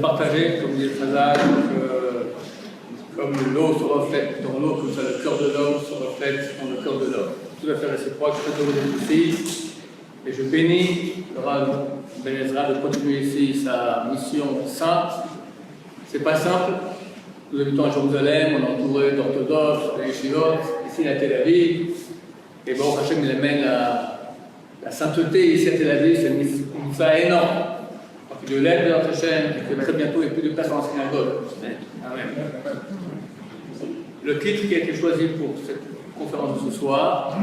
partager, comme dit le Chazal, comme l'eau se reflète dans l'eau, comme ça le cœur de l'homme se reflète dans le cœur de l'homme. Tout à fait réciproque, très heureux d'être ici. Et je bénis le Rav Ben Ezra de continuer ici sa mission sainte. C'est pas simple. Nous habitons à Jérusalem, on est entouré d'orthodoxes, de yeshivot, ici à Tel Aviv. Et bon, Hachem, il amène la sainteté ici à Tel Aviv, c'est une mitzvah énorme. De l'aide de notre chaîne, et que très bientôt il n'y ait plus de place dans la synagogue. Amen. Le titre qui a été choisi pour cette conférence de ce soir,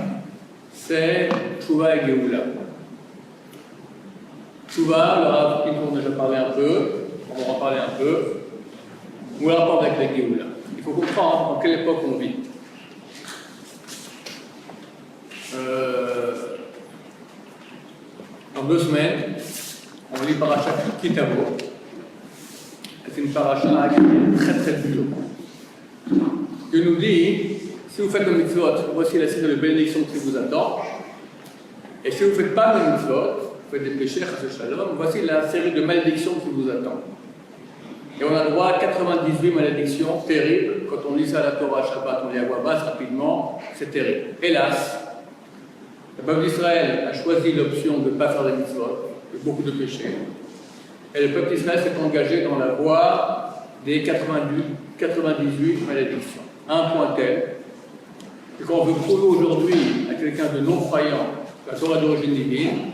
c'est Tshuva et Géoula. Tshuva, le Rav Pinto en a déjà parlé un peu, on va en parler un peu, ou le rapport avec la Géoula. Il faut comprendre en quelle époque on vit. Dans 2 semaines, on lit Parashat Kitavo. C'est une paracha qui est très très dure. Qui nous dit, si vous faites le mitzvot, voici la série de bénédictions qui vous attend. Et si vous ne faites pas le mitzvot, vous faites des péchés, shalom, voici la série de malédictions qui vous attend. Et on a le droit à 98 malédictions terribles. Quand on lit ça à la Torah Shabbat, on lit à voix basse rapidement, c'est terrible. Hélas, le peuple d'Israël a choisi l'option de ne pas faire des mitzvot, de beaucoup de péchés. Et le peuple d'Israël s'est engagé dans la voie des 98 malédictions. Un point tel que quand on veut prouver aujourd'hui à quelqu'un de non-croyant la Torah d'origine divine,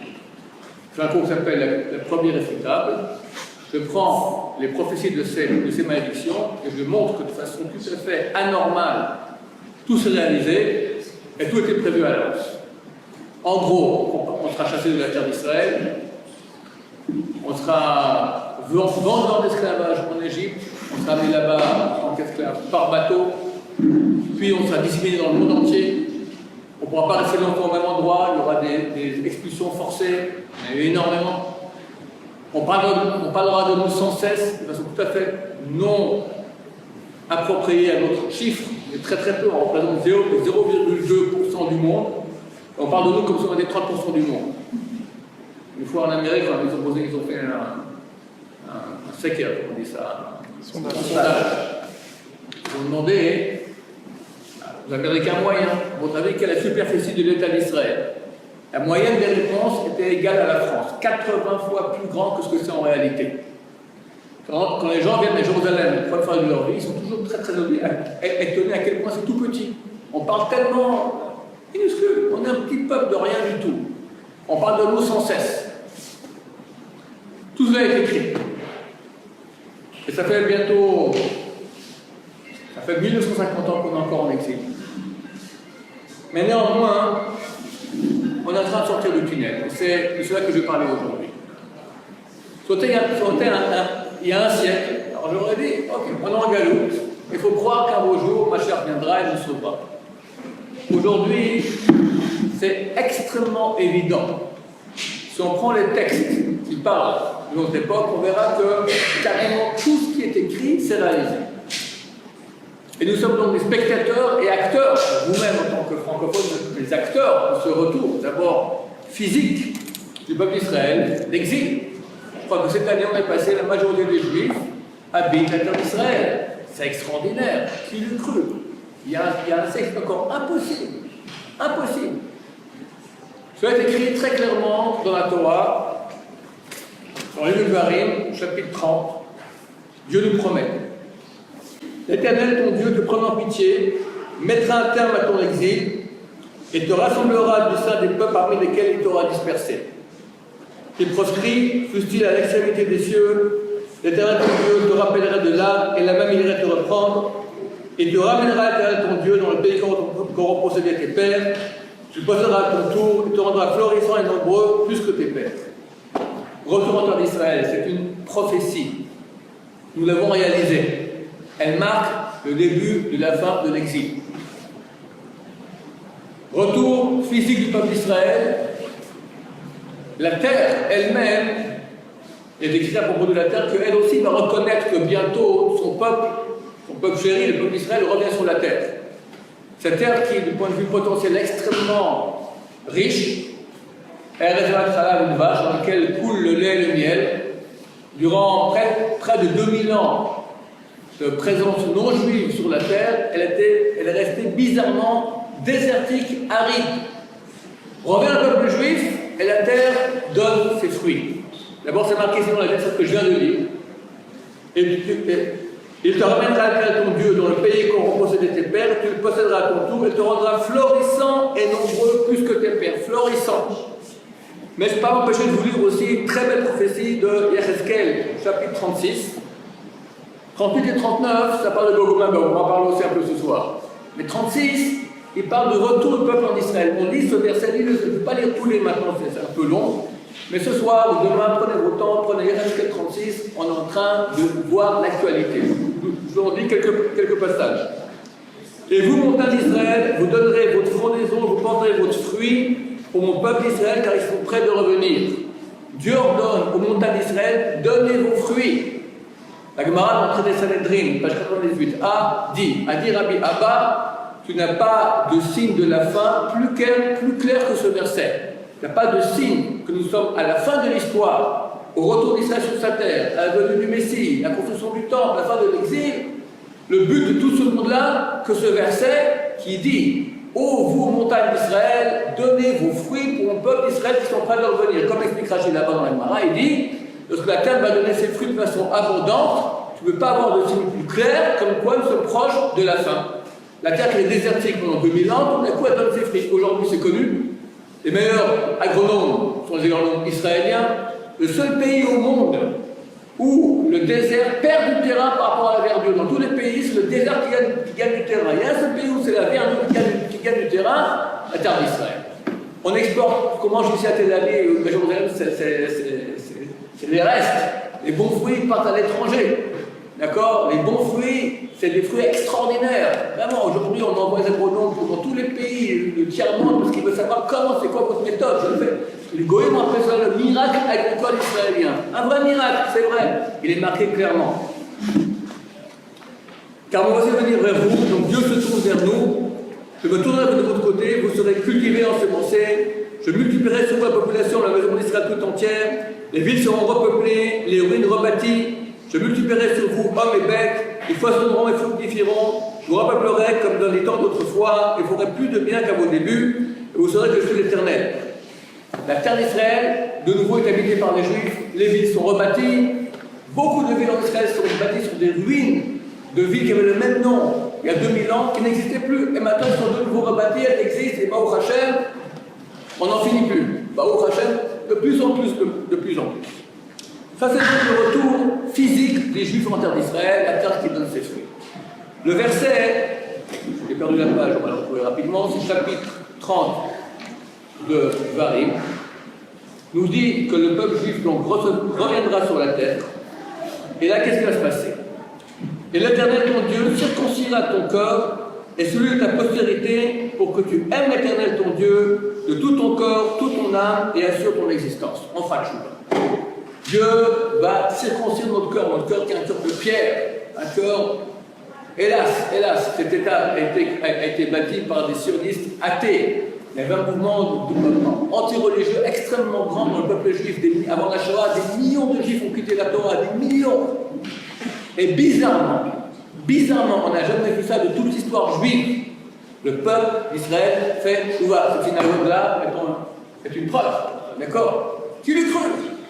c'est un cours qui s'appelle la première réfutable. Je prends les prophéties de ces malédictions et je montre que de façon tout à fait anormale, tout s'est réalisé et tout était prévu à l'avance. En gros, on sera chassé de la terre d'Israël, on sera vendu en esclavage en Égypte, on sera mis là-bas en tant qu'esclave par bateau, puis on sera disséminé dans le monde entier. On ne pourra pas rester longtemps au même endroit, il y aura des expulsions forcées, il y en a eu énormément. On parlera de nous sans cesse, de façon tout à fait non appropriée à notre chiffre, mais très très peu, on représente 0,2% du monde. On parle de nous comme si on était 30% du monde. Une fois en Amérique, ils ont fait un séquer, on dit ça, un sondage. Ils ont demandé aux Américains moyens, à votre avis, quelle est la superficie de l'État d'Israël? La moyenne des réponses était égale à la France, 80 fois plus grand que ce que c'est en réalité. Quand les gens viennent à Jérusalem, une fois de leur vie, ils sont toujours très très étonnés à quel point c'est tout petit. On parle tellement minuscule, on est un petit peuple de rien du tout. On parle de nous sans cesse. Tout cela est écrit. Et ça fait 1950 ans qu'on est encore en exil. Mais néanmoins, on est en train de sortir du tunnel. Et c'est de cela que je vais parler aujourd'hui. Il y a un siècle, alors j'aurais dit, ok, on est en galoute, il faut croire qu'un beau jour, ma chère viendra et nous sauvera. Aujourd'hui, c'est extrêmement évident. Si on prend les textes qui parlent de notre époque, on verra que carrément tout ce qui est écrit s'est réalisé. Et nous sommes donc des spectateurs et acteurs, vous-même en tant que francophones, des acteurs de ce retour, d'abord physique, du peuple d'Israël, d'exil. Je crois que cette année, on est passé, la majorité des Juifs habitent la terre d'Israël. C'est extraordinaire. Qui l'eût cru? Il y a un sexe encore impossible. Impossible. Cela est écrit très clairement dans la Torah, dans les Devarim, chapitre 30. Dieu nous promet. L'Éternel, ton Dieu, te prenant pitié, mettra un terme à ton exil et te rassemblera du sein des peuples parmi lesquels il t'aura dispersé. Tes proscrits, fussent-ils à l'extrémité des cieux, l'Éternel, ton Dieu, te rappellera de là et la même il irait te reprendre et te ramènera l'Éternel, ton Dieu, dans le pays qu'auront possédé tes pères. Tu posséderas à ton tour et te rendras florissant et nombreux plus que tes pères. Retour en terre d'Israël, c'est une prophétie. Nous l'avons réalisée. Elle marque le début de la fin de l'exil. Retour physique du peuple d'Israël. La terre elle-même, il est écrit à propos de la terre qu'elle aussi va reconnaître que bientôt son peuple chéri, le peuple d'Israël, revient sur la terre. Cette terre qui, du point de vue potentiel, est extrêmement riche, elle réserve une vache dans laquelle coule le lait et le miel. Durant près de 2000 ans de présence non juive sur la terre, elle est restée bizarrement désertique, aride. Revient le peuple juif et la terre donne ses fruits. D'abord, c'est marqué selon la verset que je viens de lire. Et il te ramènera à ton Dieu dans le pays qu'ont possédé tes pères, tu le posséderas à ton tour, et te rendra florissant et nombreux plus que tes pères. Florissant. Mais je ne peux pas m'empêcher de vous lire aussi une très belle prophétie de Yechezkel, chapitre 36. 38 et 39, ça parle de Gog et Magog, on va en parler aussi un peu ce soir. Mais 36, il parle du retour du peuple en Israël. On lit ce verset, je ne vais pas lire tous les maintenant, c'est un peu long. Mais ce soir ou demain, prenez vos temps, prenez Yechezkel 36, on est en train de voir l'actualité. Je vous en lis quelques passages. Et vous, montagnes d'Israël, vous donnerez votre frondaison, vous planterez votre fruit pour mon peuple d'Israël, car ils sont prêts de revenir. Dieu ordonne aux montagnes d'Israël, donnez vos fruits. La Gemara dans le traité Sanhedrin, page 98, a dit Rabbi Abba, tu n'as pas de signe de la fin plus clair que ce verset. Il n'y a pas de signe que nous sommes à la fin de l'histoire, au retour d'Israël sur sa terre, à la venue du Messie, la construction du temple, la fin de l'exil. Le but de tout ce monde-là, que ce verset qui dit ô vous, montagnes d'Israël, donnez vos fruits pour mon peuple d'Israël qui sont prêts de revenir. Comme explique Rachid là-bas dans la Gemara, il dit lorsque la terre va donner ses fruits de façon abondante, tu ne peux pas avoir de signe plus clair comme quoi nous sommes proches de la fin. La terre qui est désertique pendant 2000 ans, tout d'un coup elle donne ses fruits. Aujourd'hui c'est connu, les meilleurs agronomes sont les agronomes israéliens. Le seul pays au monde où le désert perd du terrain par rapport à la verdure. Dans tous les pays, c'est le désert qui gagne du terrain. Il y a un seul pays où c'est la verdure qui gagne du terrain, la terre d'Israël. On exporte, comment je suis à Tel Aviv, à Jérusalem, c'est les restes. Les bons fruits partent à l'étranger. D'accord? Les bons fruits, c'est des fruits extraordinaires. Vraiment, aujourd'hui, on envoie les agronomes dans tous les pays, le tiers-monde, parce qu'ils veulent savoir comment, c'est quoi votre méthode. Je le fais. Les goïms appellent ça le miracle agricole israélien. Un vrai miracle, c'est vrai. Il est marqué clairement. Car moi, voici venir vers vous, donc Dieu se tourne vers nous. Je me tournerai de votre côté, vous serez cultivés, ensemencés. Je multiplierai sur la population la maison d'Israël tout entière. Les villes seront repeuplées, les ruines rebâties. Je multiplierai sur vous hommes et bêtes. Ils foisonneront et fructifieront. Je vous repeuplerai comme dans les temps d'autrefois. Et vous ferez plus de bien qu'à vos débuts. Et vous saurez que je suis l'Éternel. La terre d'Israël, de nouveau, est habitée par les Juifs. Les villes sont rebâties. Beaucoup de villes en Israël sont bâties sur des ruines de villes qui avaient le même nom il y a 2000 ans, qui n'existaient plus. Et maintenant, elles sont de nouveau rebâties, elles existent. Et Baruch Hashem, on n'en finit plus. Baruch Hashem, de plus en plus, de plus en plus. Ça, c'est donc le retour physique des Juifs en terre d'Israël, la terre qui donne ses fruits. Le verset, j'ai perdu la page, on va le retrouver rapidement, c'est chapitre 30 de Varim, nous dit que le peuple juif donc reviendra sur la terre. Et là, qu'est-ce qui va se passer? Et l'Éternel, ton Dieu, circoncira ton corps et celui de ta postérité pour que tu aimes l'Éternel, ton Dieu, de tout ton corps, toute ton âme et assure ton existence. On fera le choix. Dieu va circoncire notre cœur qui est un cœur de pierre, un cœur, hélas, cet État a été bâti par des sionistes athées. Il y avait un mouvement anti-religieux extrêmement grand dans le peuple juif. Avant la Shoah, des millions de juifs ont quitté la Torah, des millions. Et bizarrement, on n'a jamais vu ça de toute l'histoire juive. Le peuple d'Israël fait chouva. Ce synagogue-là est une preuve. D'accord? Qui l'eût cru?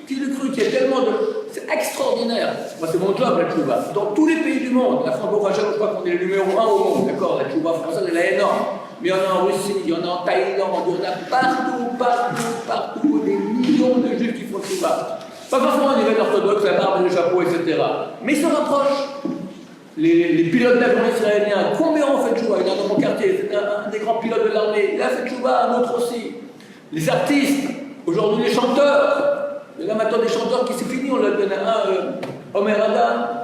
Qu'il y a tellement de... C'est extraordinaire. Moi, c'est mon job, la tchouva. Dans tous les pays du monde, la France, je crois qu'on est le numéro 1 au monde, d'accord? La tchouva française, elle est énorme. Mais il y en a en Russie, il y en a en Thaïlande, il y en a partout, des millions de juifs qui font tchouva. Pas forcément au niveau orthodoxe, la barbe, le chapeau, etc. Mais ils se rapprochent. Les pilotes d'avion israéliens, combien ont fait tchouva? Il y en a dans mon quartier, c'est un des grands pilotes de l'armée. Il a fait tchouva, un autre aussi. Les artistes, aujourd'hui les chanteurs. Il y a maintenant des chanteurs qui s'est fini, on l'a donné un, Tomer Adam,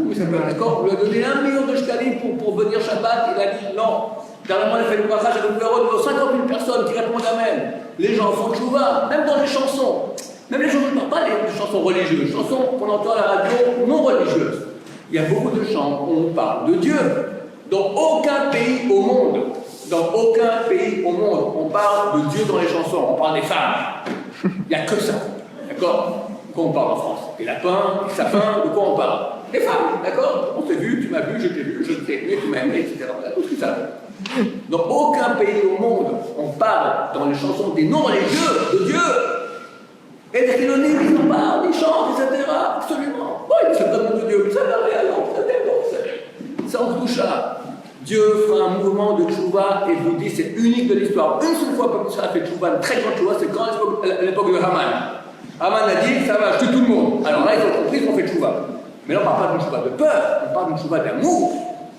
il s'appelle, d'accord? On lui a donné 1 million de shkalim pour venir Shabbat, il a dit non. Dernièrement, il a fait le brassage avec le numéro de 50 000 personnes qui répondent Amen. Les gens font tchouva, même dans les chansons. Même les gens ne parlent pas des chansons religieuses, les chansons qu'on entend à la radio non religieuses. Il y a beaucoup de chants où on parle de Dieu. Dans aucun pays au monde, on parle de Dieu dans les chansons, on parle des femmes. Il n'y a que ça. D'accord? Quand on parle en France. des lapins, des sapins, de quoi on parle? Des femmes, d'accord? On s'est vu, tu m'as vu, je t'ai vu, je t'ai aimé, tu m'as aimé, etc. Voilà, tout ce que ça veut. Dans aucun pays au monde, on parle dans les chansons des noms religieux de Dieu. Et des Khilonimes, ils en parlent, ils chantent, etc. Absolument. Oui, c'est le nom de Dieu. Ça va aller alors, ça on touche à. Dieu fera un mouvement de tchouva et vous dit c'est unique de l'histoire. Une seule fois, comme ça a fait tchouva, une très grande tchouva, c'est quand à l'époque de Haman. Haman a dit ça va, je tue tout le monde. Alors là, ils ont compris qu'on fait tchouva. Mais là, on ne parle pas d'une tchouva de peur, on parle d'une tchouva d'amour.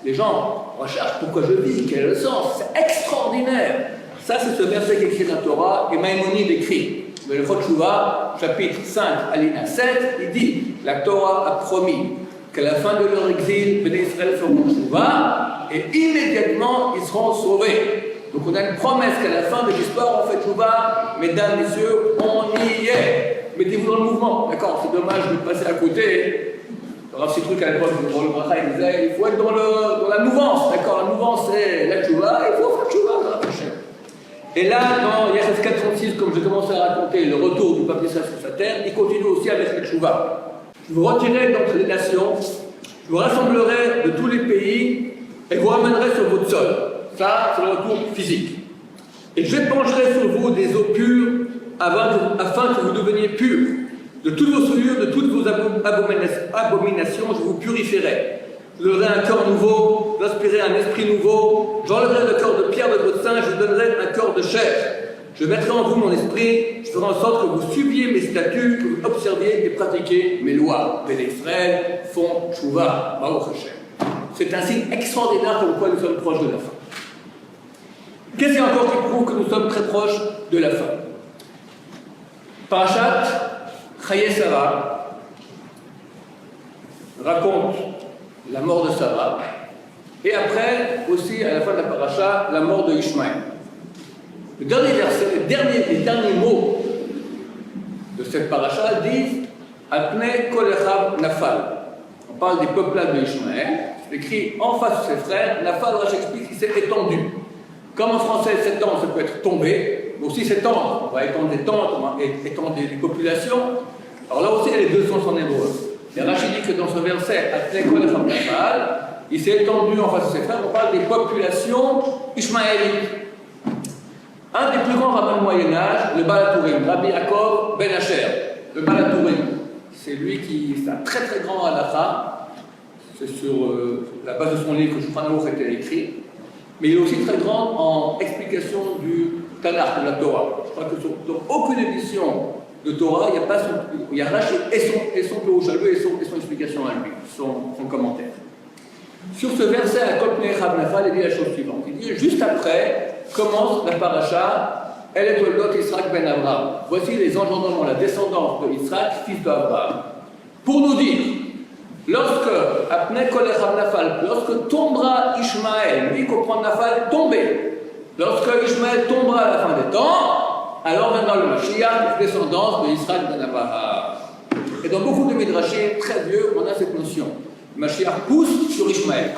Les gens recherchent pourquoi je vis, quel est le sens. C'est extraordinaire. Ça, c'est ce verset qui est écrit dans la Torah et Maïmonide écrit. Mais le Tchouva, chapitre 5, alinéa 7, il dit la Torah a promis qu'à la fin de leur exil, les Israël feront Tchouva et immédiatement ils seront sauvés. Donc on a une promesse qu'à la fin de l'histoire on fait Tchouva, mesdames, messieurs, on y est. Mettez-vous dans le mouvement, d'accord? C'est dommage de passer à côté. Alors, ce truc à l'époque, dans le Bracha, il disait il faut être dans la mouvance, d'accord? La mouvance c'est la Tchouva, il faut faire Tchouva dans la prochaine. Et là, dans Yahaz 436, comme j'ai commencé à raconter le retour du peuple d'Israël sur sa terre, il continue aussi avec le Tchouva. Je vous retirerai donc les nations, je vous rassemblerai de tous les pays et vous ramènerai sur votre sol. Ça, c'est le retour physique. Et j'épancherai sur vous des eaux pures afin que vous deveniez purs. De toutes vos souillures, de toutes vos abominations, je vous purifierai. Je vous donnerai un corps nouveau, j'inspirerai un esprit nouveau, j'enlèverai le corps de pierre de votre sein, je vous donnerai un corps de chair. Je mettrai en vous mon esprit, je ferai en sorte que vous suiviez mes statuts, que vous observiez et pratiquiez mes lois. Les Israël font tchouva, Baruch Hashem. C'est un signe extraordinaire comme quoi nous sommes proches de la fin. Qu'est-ce qu'il y a encore qui prouve que nous sommes très proches de la fin? Parashat Chaye Sarah raconte la mort de Sarah, et après, aussi, à la fin de la paracha, la mort de Ishmaël. Le dernier verset, les derniers mots de cette paracha disent « Apne kol echav nafal ». On parle des peuplades de Ishmaël, c'est écrit en face de ses frères, nafal, Rashi explique qu'il s'est étendu. Comme en français, s'étendre, ça peut être tomber, mais aussi s'étendre. On va étendre des tentes, on va étendre des populations. Alors là aussi, il y a les deux sens en hébreu. Et Rashi dit que dans ce verset, il s'est étendu en face de ses frères, on parle des populations ishmaélites. Un des plus grands rabbins du Moyen-Âge, le Baal HaTurim, Rabbi Yaakov Ben Asher, le Baal HaTurim, c'est lui qui, c'est un très très grand halakha, c'est sur la base de son livre que Shulchan Aruch a été écrit, mais il est aussi très grand en explication du Tanakh, de la Torah. Je crois que dans aucune édition de Torah, il y a Rashi et son Pérouche à lui et son explication à lui, son commentaire. Sur ce verset, à Kol Echav Nafal, il dit la chose suivante. Il dit, juste après, commence la paracha, Elle est Toldot Yitzhak ben Abraham. Voici les engendrements, la descendance de Yitzhak, fils d'Abraham. Pour nous dire, lorsque Apne Kol Echav Nafal, lorsque tombera Ishmaël, lui comprend Nafal, tomber. Lorsque Ishmaël tombera à la fin des temps, alors maintenant le Mashiach, descendance de Yitzhak ben Abraham. Et dans beaucoup de Midrashim très vieux, on a cette notion. Mashiach pousse sur Ishmaël.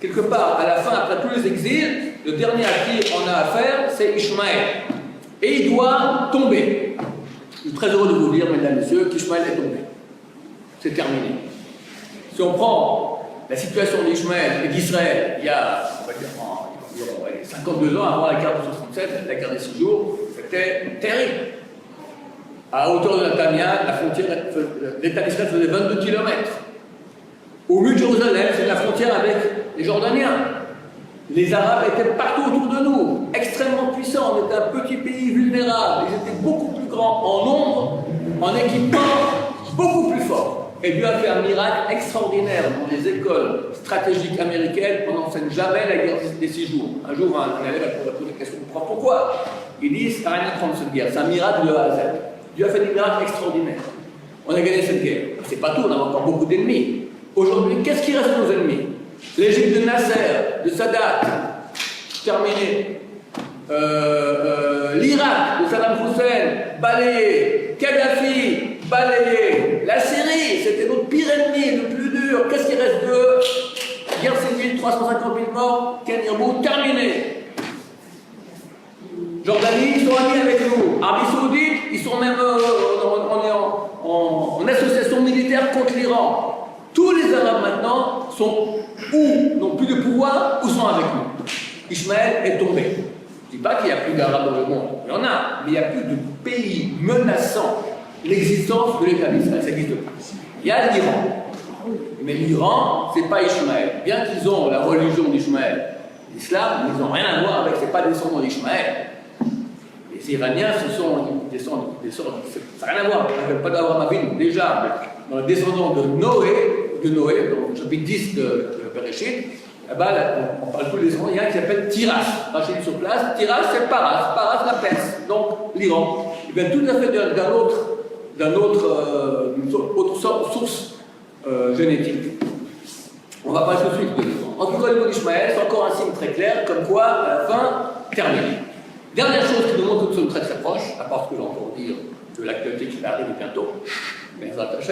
Quelque part, à la fin, après tous les exils, le dernier à qui on a affaire, c'est Ishmaël. Et il doit tomber. Je suis très heureux de vous dire, mesdames et messieurs, qu'Ishmaël est tombé. C'est terminé. Si on prend la situation d'Ishmaël et d'Israël, il y a, on va dire, 52 ans avant la guerre de 67, la guerre des 6 jours, c'était terrible. À hauteur de la Tamia, la frontière, l'État d'Israël faisait 22 km. Au mur de Jérusalem, c'est la frontière avec les Jordaniens. Les Arabes étaient partout autour de nous, extrêmement puissants. On était un petit pays vulnérable. Ils étaient beaucoup plus grands en nombre, en équipement, beaucoup plus forts. Et Dieu a fait un miracle extraordinaire dans les écoles stratégiques américaines. On n'enseigne jamais la guerre des 6 jours. Un jour, un élève a posé la question, pourquoi? Ils disent, ça n'a rien à prendre cette guerre. C'est un miracle de A à Z. Dieu a fait des miracles extraordinaires. On a gagné cette guerre. C'est pas tout, on a encore beaucoup d'ennemis. Aujourd'hui, qu'est-ce qui reste de nos ennemis? L'Égypte de Nasser, de Sadat, terminé. L'Irak de Saddam Hussein, balayé. Kadhafi, balayé. La Syrie, c'était notre pire ennemi, le plus dur. Qu'est-ce qui reste de guerre civile, 350 000 morts, Kenyabout, terminé. Jordanie, ils sont amis avec nous. Arabie Saoudite, ils sont même, on est en association militaire contre l'Iran. Tous les Arabes maintenant sont ou n'ont plus de pouvoir ou sont avec nous. Ishmaël est tombé. Je ne dis pas qu'il n'y a plus d'Arabes dans le monde. Il y en a, mais il n'y a plus de pays menaçant l'existence de l'État d'Israël. Ça n'existe plus. Il y a l'Iran. Mais l'Iran, ce n'est pas Ishmaël. Bien qu'ils ont la religion d'Ishmaël, l'islam, ils n'ont rien à voir avec, ce n'est pas des descendants d'Ishmaël. Les Iraniens, ce sont des descendants, ça n'a rien à voir, ils ne pas d'Abraham Avinu. Déjà, dans les descendants de Noé, dans le chapitre 10 de Bereshit, là-bas, on parle tous les ans, il y a un qui s'appelle Tiras. Rachid sur place, Tiras c'est Paras la Perse, donc l'Iran. Il vient tout à fait d'une autre source génétique. On va passer tout de suite de l'Iran. En tout cas, le niveau d'Ishmaël, c'est encore un signe très clair, comme quoi, à la fin, terminé. Dernière chose qui nous montre que nous sommes très très proches, à part ce que j'ai encore dire de l'actualité qui va arriver bientôt, mais ça attache.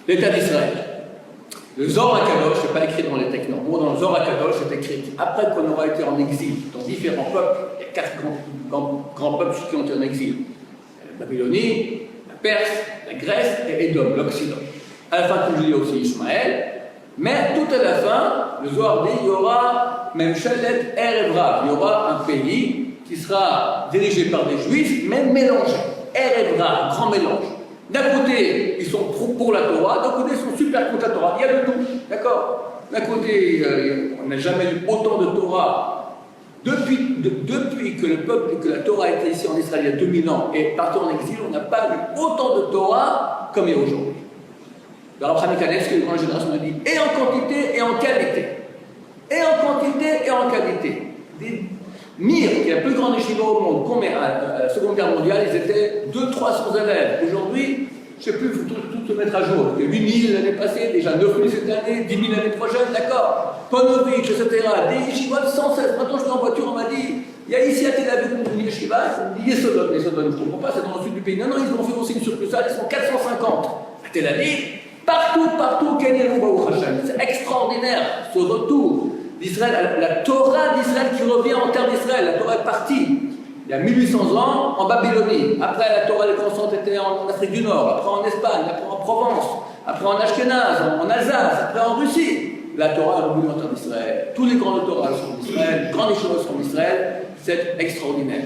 L'État d'Israël. Le Zohar HaKadosh, ce n'est pas écrit dans les textes normaux, dans le Zohar HaKadosh, c'est écrit après qu'on aura été en exil dans différents peuples, il y a 4 grands peuples qui ont été en exil. La Babylonie, la Perse, la Grèce et Édom, l'Occident. À la fin, comme je dis aussi Ishmaël, mais tout à la fin, le Zohar dit il y aura même Shelet Erevra, il y aura un pays qui sera dirigé par des Juifs, mais mélangé. Erevra, grand mélange. D'un côté, ils sont pour la Torah, d'un côté, ils sont super contre la Torah. Il y a de tout, d'accord? D'un côté, on n'a jamais eu autant de Torah depuis que le peuple, que la Torah était ici en Israël il y a 2000 ans et parti en exil, on n'a pas eu autant de Torah comme il y a aujourd'hui. Le Rav Chaim Kanevsky, la grande génération, me dit et en quantité et en qualité. Et en quantité et en qualité. Mir, qui est la plus grande yeshiva au monde, combien à la Seconde Guerre mondiale, ils étaient 200-300 élèves. Aujourd'hui, je ne sais plus, il faut tout se mettre à jour. Il y a 8 000 l'année passée, déjà 9 000 cette année, 10 000 l'année prochaine, d'accord. Ponovitch, etc. Des yeshivas de 116. Maintenant, je suis en voiture, on m'a dit, il y a ici à Tel Aviv une yeshiva, on dit Yesodot, je ne comprends pas, c'est dans le sud du pays. Non, ils ont fait aussi une surplusale, ils sont 450. À Tel Aviv, partout, c'est extraordinaire, ce retour d'Israël, la Torah d'Israël qui revient en terre d'Israël. La Torah est partie il y a 1800 ans en Babylonie. Après, la Torah, les constantes étaient en Afrique du Nord, après en Espagne, après en Provence, après en Ashkenaz, en Alsace, après en Russie. La Torah est revenue en terre d'Israël. Tous les grands Torah sont d'Israël, les grandes choses sont d'Israël. C'est extraordinaire.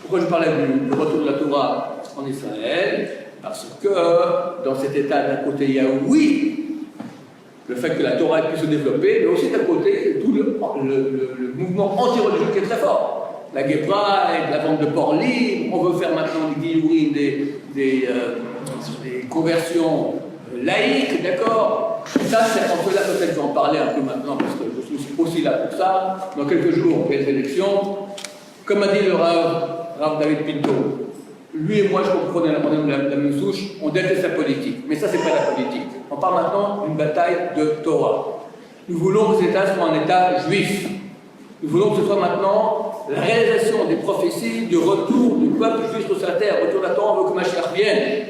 Pourquoi je parlais du retour de la Torah en Israël? Parce que dans cet état, d'un côté, il y a oui, le fait que la Torah puisse se développer, mais aussi d'un côté, tout le mouvement anti-religieux qui est très fort. La Guébra, la vente de porc libre, on veut faire maintenant des guillouris, des conversions laïques, d'accord? Ça, c'est en cela peut-être je vais en parler un peu maintenant, parce que je suis aussi là pour ça. Dans quelques jours, on fait les élections. Comme a dit le Rav David Pinto, lui et moi, je comprenais la même souche, on déteste la politique. Mais ça, c'est pas la politique. On parle maintenant d'une bataille de Torah. Nous voulons que cet État soit un État juif. Nous voulons que ce soit maintenant la réalisation des prophéties du retour du peuple juif sur sa terre, retour de la Torah, on veut que Mashiach vienne.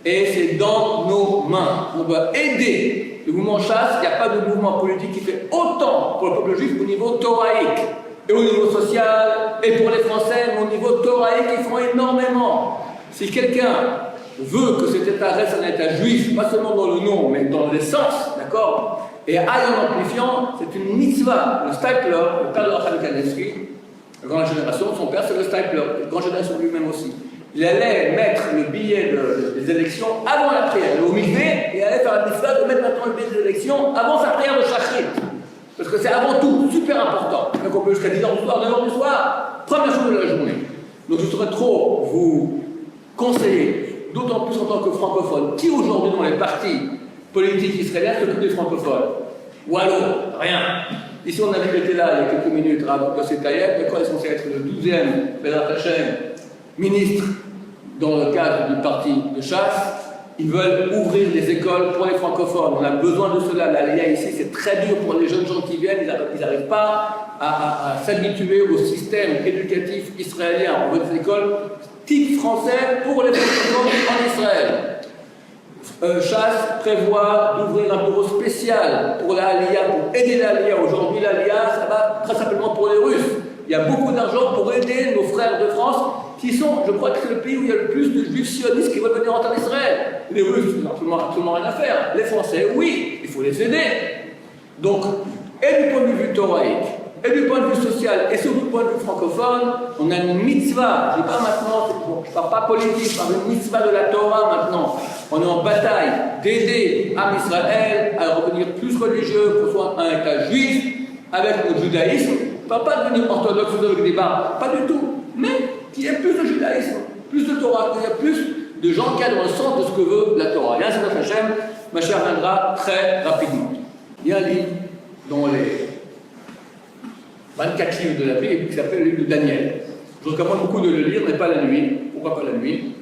Et c'est dans nos mains. On doit aider le mouvement chasse. Il n'y a pas de mouvement politique qui fait autant pour le peuple juif au niveau toraïque. Et au niveau social, et pour les Français, mais au niveau toraïque, ils font énormément. Si quelqu'un veut que cet État reste un État juif, pas seulement dans le nom, mais dans l'essence, d'accord, et aille en amplifiant, c'est une mitzvah. Le Stipler, le père de Rav Chaim Kanevsky, la grande génération, son père c'est le Stipler, la grande génération lui-même aussi. Il allait mettre le billet des élections avant la prière, au mikvé, et il allait faire la mitzvah de mettre maintenant le billet des élections avant sa prière de Shachrit. Parce que c'est avant tout super important. Donc on peut jusqu'à 10h du soir, 9h du soir, première chose de la journée. Donc je saurais trop vous conseiller, d'autant plus en tant que francophone, qui aujourd'hui dans les partis politiques israéliens s'occupent des francophones? Ou alors, rien. Ici on a vu était là il y a quelques minutes, Rav Yossi Tayeb, mais quoi, ils sont censés être le 12e Bédat Hashem ministre dans le cadre du parti de chasse. Ils veulent ouvrir les écoles pour les francophones. On a besoin de cela. L'Aliyah ici, c'est très dur pour les jeunes gens qui viennent. Ils n'arrivent pas à s'habituer au système éducatif israélien. On veut des écoles type français pour les francophones en Israël. Chasse prévoit d'ouvrir un bureau spécial pour l'Aliyah, pour aider l'Aliyah. Aujourd'hui, l'Aliyah, ça va très simplement pour les Russes. Il y a beaucoup d'argent pour aider nos frères de France je crois que c'est le pays où il y a le plus de juifs sionistes qui veulent venir en terre d'Israël. Les Russes, ils n'ont absolument rien à faire. Les Français, oui, il faut les aider. Donc, et du point de vue thoraïque, et du point de vue social, et surtout du point de vue francophone, on a une mitzvah. Je ne dis pas maintenant, je ne parle pas politique, je parle d'une mitzvah de la Torah maintenant. On est en bataille d'aider Am Israël à revenir plus religieux, pour soit un État juif, avec le judaïsme. Je ne parle pas de devenir orthodoxe ou avec des barres, pas du tout. Mais qu'il y ait plus de judaïsme, plus de Torah, qu'il y ait plus de gens qui aillent dans le sens de ce que veut la Torah. Et ainsi, notre Hachem, ma chère, viendra très rapidement. Il y a un livre dans les 24 livres de la Bible qui s'appelle le livre de Daniel. Je recommande beaucoup de le lire, mais pas la nuit. Pourquoi pas la nuit?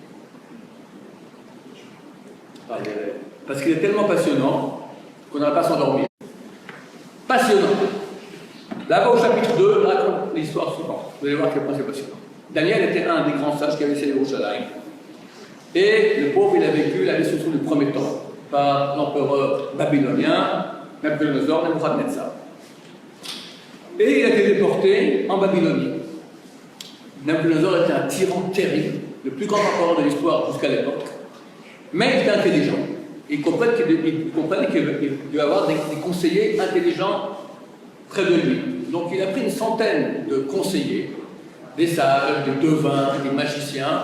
Parce qu'il est tellement passionnant qu'on n'aurait pas à s'endormir. Passionnant. Là-bas au chapitre 2, il raconte l'histoire suivante. Vous allez voir à quel point c'est passionnant. Daniel était un des grands sages qui avait essayé Yerushalayim. Et le pauvre, il a vécu la destruction du premier temps par l'empereur babylonien, Nabuchodonosor, Nebuchadnezzar. Et il a été déporté en Babylonie. Nabuchodonosor était un tyran terrible, le plus grand empereur de l'histoire jusqu'à l'époque. Mais il était intelligent. Il comprenait qu'il devait avoir des conseillers intelligents près de lui. Donc il a pris une centaine de conseillers, des sages, des devins, des magiciens,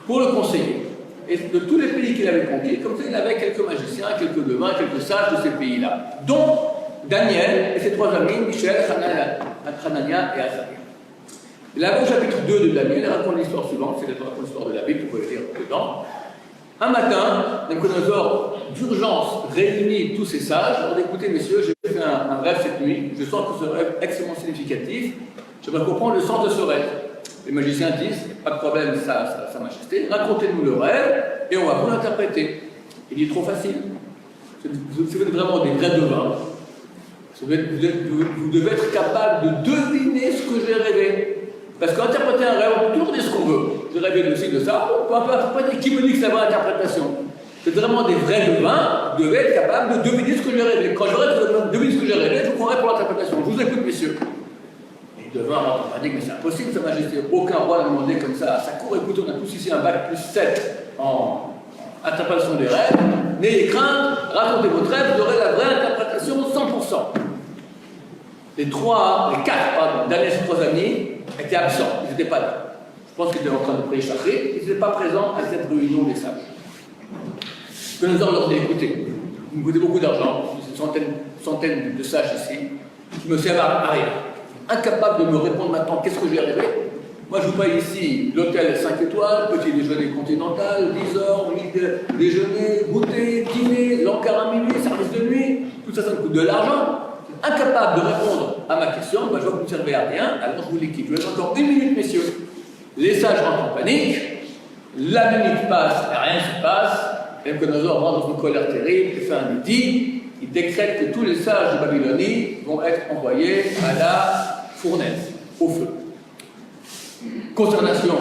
pour le conseiller. Et de tous les pays qu'il avait conquis, comme ça il avait quelques magiciens, quelques devins, quelques sages de ces pays-là, dont Daniel et ses trois amis, Michel, Hanania et Azaria. Et là, au chapitre 2 de Daniel, il raconte l'histoire suivante, c'est l'histoire de la Bible, vous pouvez le lire dedans. Un matin, Nabuchodonosor, d'urgence, réunit tous ses sages. Alors, écoutez, messieurs, j'ai fait un rêve cette nuit. Je sens que ce rêve est extrêmement significatif. J'aimerais comprendre le sens de ce rêve. Les magiciens disent, pas de problème, Sa Majesté, racontez-nous le rêve et on va vous l'interpréter. Il dit, trop facile. Vous êtes vraiment des vrais devins. Vous devez être capable de deviner ce que j'ai rêvé. Parce qu'interpréter un rêve, on peut toujours dire ce qu'on veut. J'ai rêvé de ci, de ça, peu importe qui me dit que c'est la vraie interprétation. C'est vraiment des vrais devins, vous devez être capable de deviner ce que j'ai rêvé. Quand je rêve de deviner ce que j'ai rêvé, je vous prendrai pour l'interprétation. Je vous écoute, messieurs. Les devins ont dit, mais c'est impossible, Sa Majesté. Aucun roi n'a demandé comme ça à sa cour. Écoutez, on a tous ici un bac plus 7 en interprétation des rêves. N'ayez crainte, racontez votre rêve, vous aurez la vraie interprétation 100%. Les quatre, Daniel et ses trois amis, étaient absents, ils n'étaient pas là. Je pense qu'ils étaient en train de prier Shachrit, ils n'étaient pas présents à cette réunion des sages. Nabuchodonosor leur dit, écoutez, vous me coûtez beaucoup d'argent, j'ai une centaine de sages ici, qui me servent à rien. Incapable de me répondre maintenant qu'est-ce que j'ai rêvé. Moi je vous paye ici l'hôtel 5 étoiles, petit déjeuner continental, 10 heures, midi déjeuner, goûter, dîner, l'encart à minuit, service de nuit, tout ça, ça me coûte de l'argent. Incapable de répondre à ma question, je vois que vous ne servez à rien, alors je vous les quitte. Je vous laisse encore 1 minute, messieurs. Les sages rentrent en panique, la minute passe et rien ne se passe. Nabuchodonosor rentre dans une colère terrible, il fait un édit, il décrète que tous les sages de Babylonie vont être envoyés à la fournaise, au feu. Consternation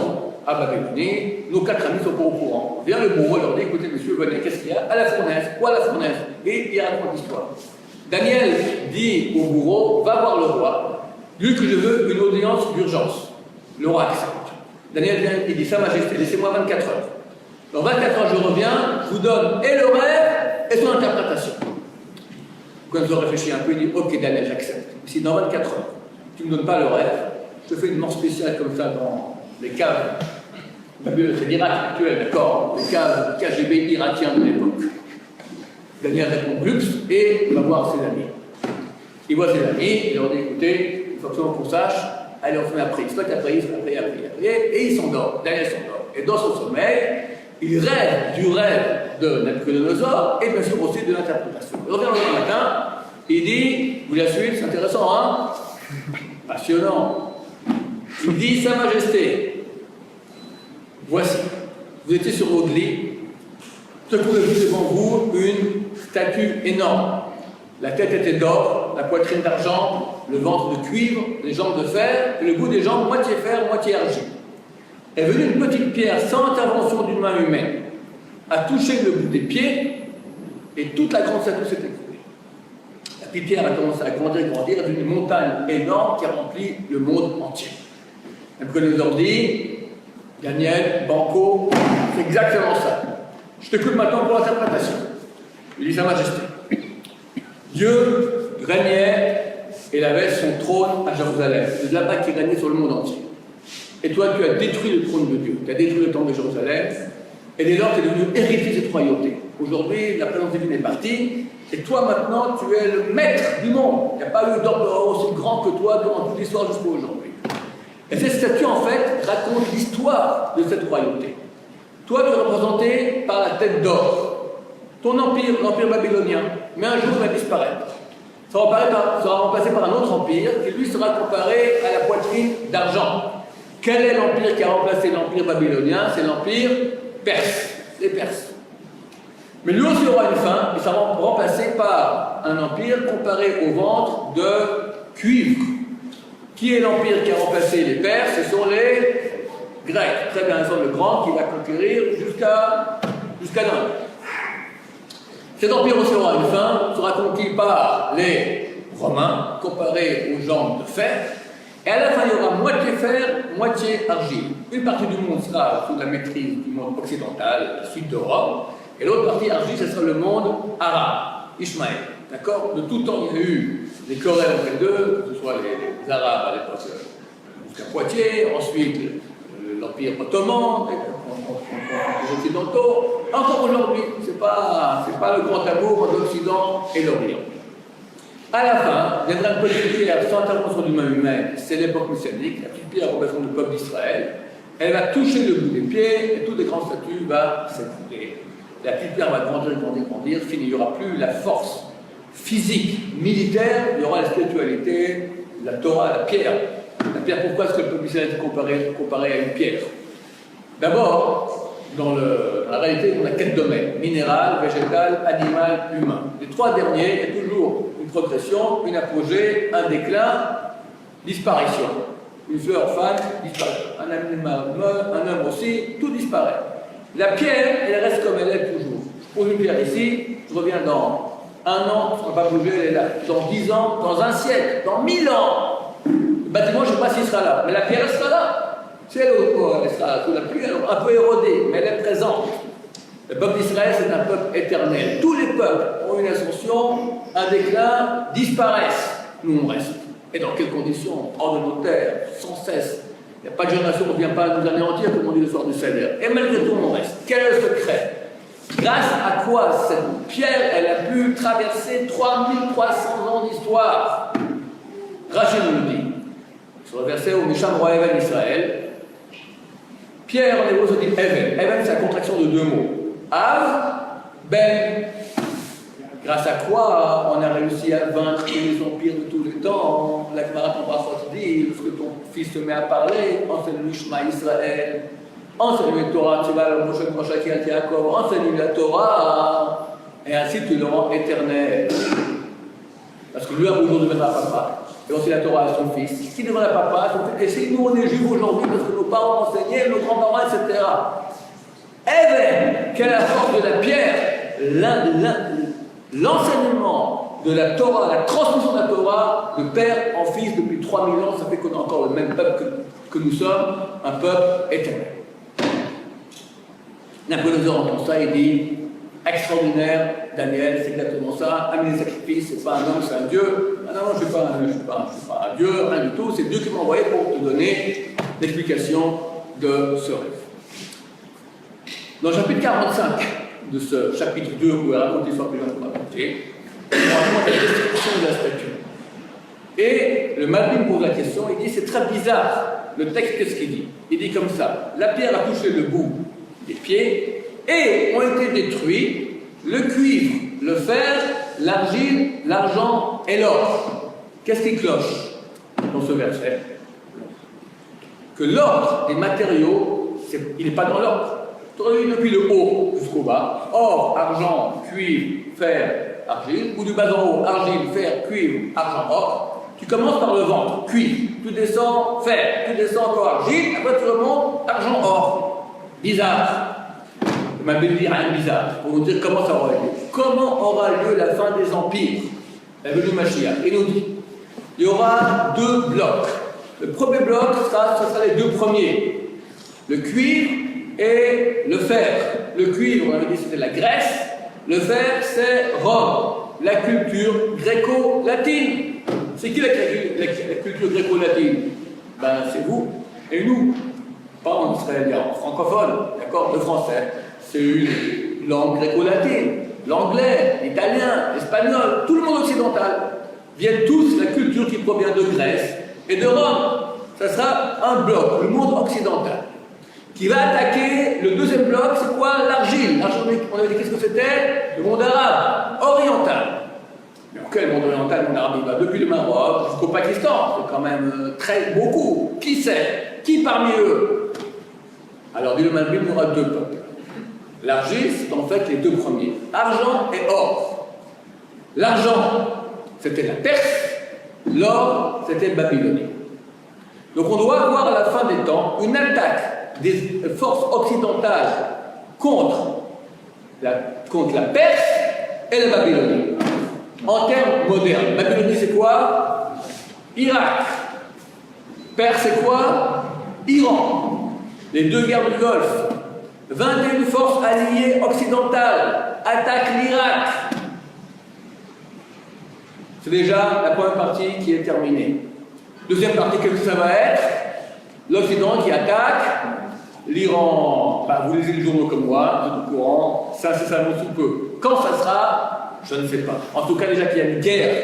à Babylonie, nos 4 amis sont pas au courant. Vient le bourreau, leur dit, écoutez messieurs, venez, qu'est-ce qu'il y a? À la fournaise, quoi à la fournaise? Et il raconte l'histoire. Daniel dit au bourreau, va voir le roi, lui que je veux une audience d'urgence. Le roi accepte. Daniel vient, il dit, Sa Majesté, laissez-moi 24 heures. Dans 24 heures, je reviens, je vous donne et le rêve et son interprétation. Quand ils ont réfléchi un peu, il dit, ok Daniel, j'accepte. Si dans 24 heures, tu ne me donnes pas le rêve, je te fais une mort spéciale comme ça dans les caves, c'est l'Irak actuel, d'accord, les caves KGB irakiens de l'époque. Daniel répond Glux et il va voir ses amis. Il voit ses amis, il leur dit écoutez, il faut absolument qu'on sache, allez on fait la prise, soit la prise, et il s'endort. Daniel s'endort. Et dans son sommeil, il rêve du rêve de Nabuchodonosor et bien sûr aussi de l'interprétation. Il revient le lendemain matin, il dit, vous la suivez, c'est intéressant, hein? Passionnant. Il dit, Sa Majesté, voici, vous étiez sur votre lit, se trouvez-vous devant vous une statue énorme. La tête était d'or, la poitrine d'argent, le ventre de cuivre, les jambes de fer, et le bout des jambes moitié fer, moitié argile. Est venue une petite pierre sans intervention d'une main humaine, a touché le bout des pieds, et toute la grande statue s'est écroulée. La petite pierre a commencé à grandir, d'une montagne énorme qui a rempli le monde entier. Nabuchodonosor dit, Daniel, Banco, c'est exactement ça. Je t'écoute maintenant pour l'interprétation. Il dit Sa Majesté. Dieu régnait et il avait son trône à Jérusalem. C'est de là-bas qu'il régnait sur le monde entier. Et toi, tu as détruit le trône de Dieu. Tu as détruit le temple de Jérusalem. Et dès lors, tu es devenu héritier de cette royauté. Aujourd'hui, la présence divine est partie. Et toi, maintenant, tu es le maître du monde. Il n'y a pas eu d'empereur aussi grand que toi durant toute l'histoire jusqu'à aujourd'hui. Et cette statue, en fait, raconte l'histoire de cette royauté. Toi, tu es représenté par la tête d'or. Ton empire, l'empire babylonien, mais un jour, il va disparaître. Ça sera remplacé par un autre empire qui, lui, sera comparé à la poitrine d'argent. Quel est l'empire qui a remplacé l'empire babylonien? C'est l'empire perse, les Perses. Mais lui aussi aura une fin, il sera remplacé par un empire comparé au ventre de cuivre. Qui est l'empire qui a remplacé les Perses? Ce sont les Grecs. Très bien, Alexandre le Grand qui va conquérir jusqu'à l'Inde. Cet empire aussi aura une fin, sera conquis par les Romains, comparé aux jambes de fer. Et à la fin, il y aura moitié fer, moitié argile. Une partie du monde sera sous la maîtrise du monde occidental, la suite de Rome. Et l'autre partie argile, ce sera le monde arabe, Ismaël. D'accord? De tout temps, il y a eu des querelles entre les deux, que ce soit les Arabes à l'époque jusqu'à Poitiers, ensuite l'Empire ottoman, les Occidentaux. Encore aujourd'hui, ce n'est pas le grand amour entre l'Occident et l'Orient. À la fin, viendra une petite pierre sans intervention du même humain, c'est l'époque messianique, la petite pierre représentant le peuple d'Israël. Elle va toucher le bout des pieds et toutes les grandes statues vont s'effondrer. La petite pierre va grandir, fini. Il n'y aura plus la force physique, militaire, il y aura la spiritualité, la Torah, la pierre. La pierre, pourquoi est-ce que le peuple d'Israël est comparé à une pierre? D'abord, dans la réalité, on a 4 domaines: minéral, végétal, animal, humain. Les 3 derniers, il y a toujours une progression, une apogée, un déclin, disparition. Une fleur fan, disparaît. Un animal meurt, un homme aussi, tout disparaît. La pierre, elle reste comme elle est toujours. Je pose une pierre ici, je reviens dans 1 an, ça ne va pas bouger, elle est là. Dans 10 ans, dans 1 siècle, dans 1000 ans. Le bâtiment, je ne sais pas s'il sera là, mais la pierre, elle sera là. Si elle sera sous la pluie, elle un peu érodée, mais elle est présente. Le peuple d'Israël, c'est un peuple éternel. Tous les peuples ont une ascension, un déclin, disparaissent. Nous, on reste. Et dans quelles conditions? Hors de nos terres, sans cesse. Il n'y a pas de génération qui ne vient pas nous anéantir, comme on dit le soir du Seigneur. Et malgré tout, on reste. Quel est le secret? Grâce à quoi cette pierre, elle a pu traverser 3300 ans d'histoire? Rachid nous le dit. Sur le verset où Misham roi Even Israël, pierre en hébreu se dit Even. Even, c'est la contraction de 2 mots. Av, Ben. Grâce à quoi on a réussi à vaincre les empires de tous les temps? La Gemara dit, lorsque ton fils se met à parler, enseigne-lui Shema Israël, enseigne-lui la Torah, tu vas le prochain qui a Yaakov, enseigne-lui la Torah, et ainsi tu le rends éternel. Parce que lui, un jour, deviendra papa, et aussi la Torah à son fils. Qui deviendra papa, son fils, et si nous on est juifs aujourd'hui, parce que nos parents ont enseigné, nos grands-parents, etc. Even, quelle est la force de la pierre? L'enseignement de la Torah, la transmission de la Torah, de père en fils depuis 3000 ans, ça fait qu'on a encore le même peuple que nous sommes, un peuple éternel. Napoléon entend ça, il dit extraordinaire, Daniel, c'est exactement ça, amener des sacrifices, c'est pas un homme, c'est un Dieu. Ah non, je ne suis pas un Dieu, rien du tout, c'est Dieu qui m'a envoyé pour te donner l'explication de ce rêve. Dans le chapitre 45 de ce chapitre 2, où il raconte l'histoire que je viens de raconter, on raconte la destruction de la statue. Et le Malbim pose la question, il dit c'est très bizarre. Le texte, qu'est-ce qu'il dit? Il dit comme ça: la pierre a touché le bout des pieds et ont été détruits le cuivre, le fer, l'argile, l'argent et l'or. Qu'est-ce qui cloche dans ce verset? Que l'ordre des matériaux, il n'est pas dans l'ordre. Depuis le haut jusqu'au bas, or, argent, cuivre, fer, argile, ou du bas en haut, argile, fer, cuivre, argent, or. Tu commences par le ventre, cuivre, tu descends, fer, tu descends encore argile, après tu remontes, argent, or. Bizarre. Je m'appelle dire rien bizarre, pour vous dire comment ça aura lieu. Comment aura lieu la fin des empires? La venue de Mashiach. Il nous dit, il y aura 2 blocs. Le premier bloc, ce sera les 2 premiers. Le cuivre et le fer. Le cuivre, on avait dit c'était la Grèce, le fer c'est Rome, la culture gréco-latine. C'est qui la culture gréco-latine? Ben c'est vous et nous, pas en israélien, en francophone, d'accord? Le français, c'est une langue gréco-latine. L'anglais, l'italien, l'espagnol, tout le monde occidental viennent tous de la culture qui provient de Grèce et de Rome. Ça sera un bloc, le monde occidental, qui va attaquer le deuxième bloc. C'est quoi? L'argile. On avait dit qu'est-ce que c'était? Le monde arabe, oriental. Mais quel monde oriental, le monde arabe? Il va depuis le Maroc jusqu'au Pakistan. C'est quand même très beaucoup. Qui sait? Qui parmi eux? Alors, dit le Malbim, il y aura deux peuples. L'argile, c'est en fait les deux premiers, argent et or. L'argent, c'était la Perse, l'or, c'était le Babylonien. Donc on doit avoir à la fin des temps une attaque des forces occidentales contre la Perse et la Babylonie. En termes modernes, Babylonie c'est quoi? Irak. Perse c'est quoi? Iran. Les deux guerres du Golfe. 21 forces alliées occidentales attaquent l'Irak. C'est déjà la première partie qui est terminée. Deuxième partie, qu'est-ce que ça va être? L'Occident qui attaque l'Iran. Bah, vous lisez les journaux comme moi, vous êtes au courant, ça s'annonce sous peu. Quand ça sera, je ne sais pas. En tout cas, déjà qu'il y a une guerre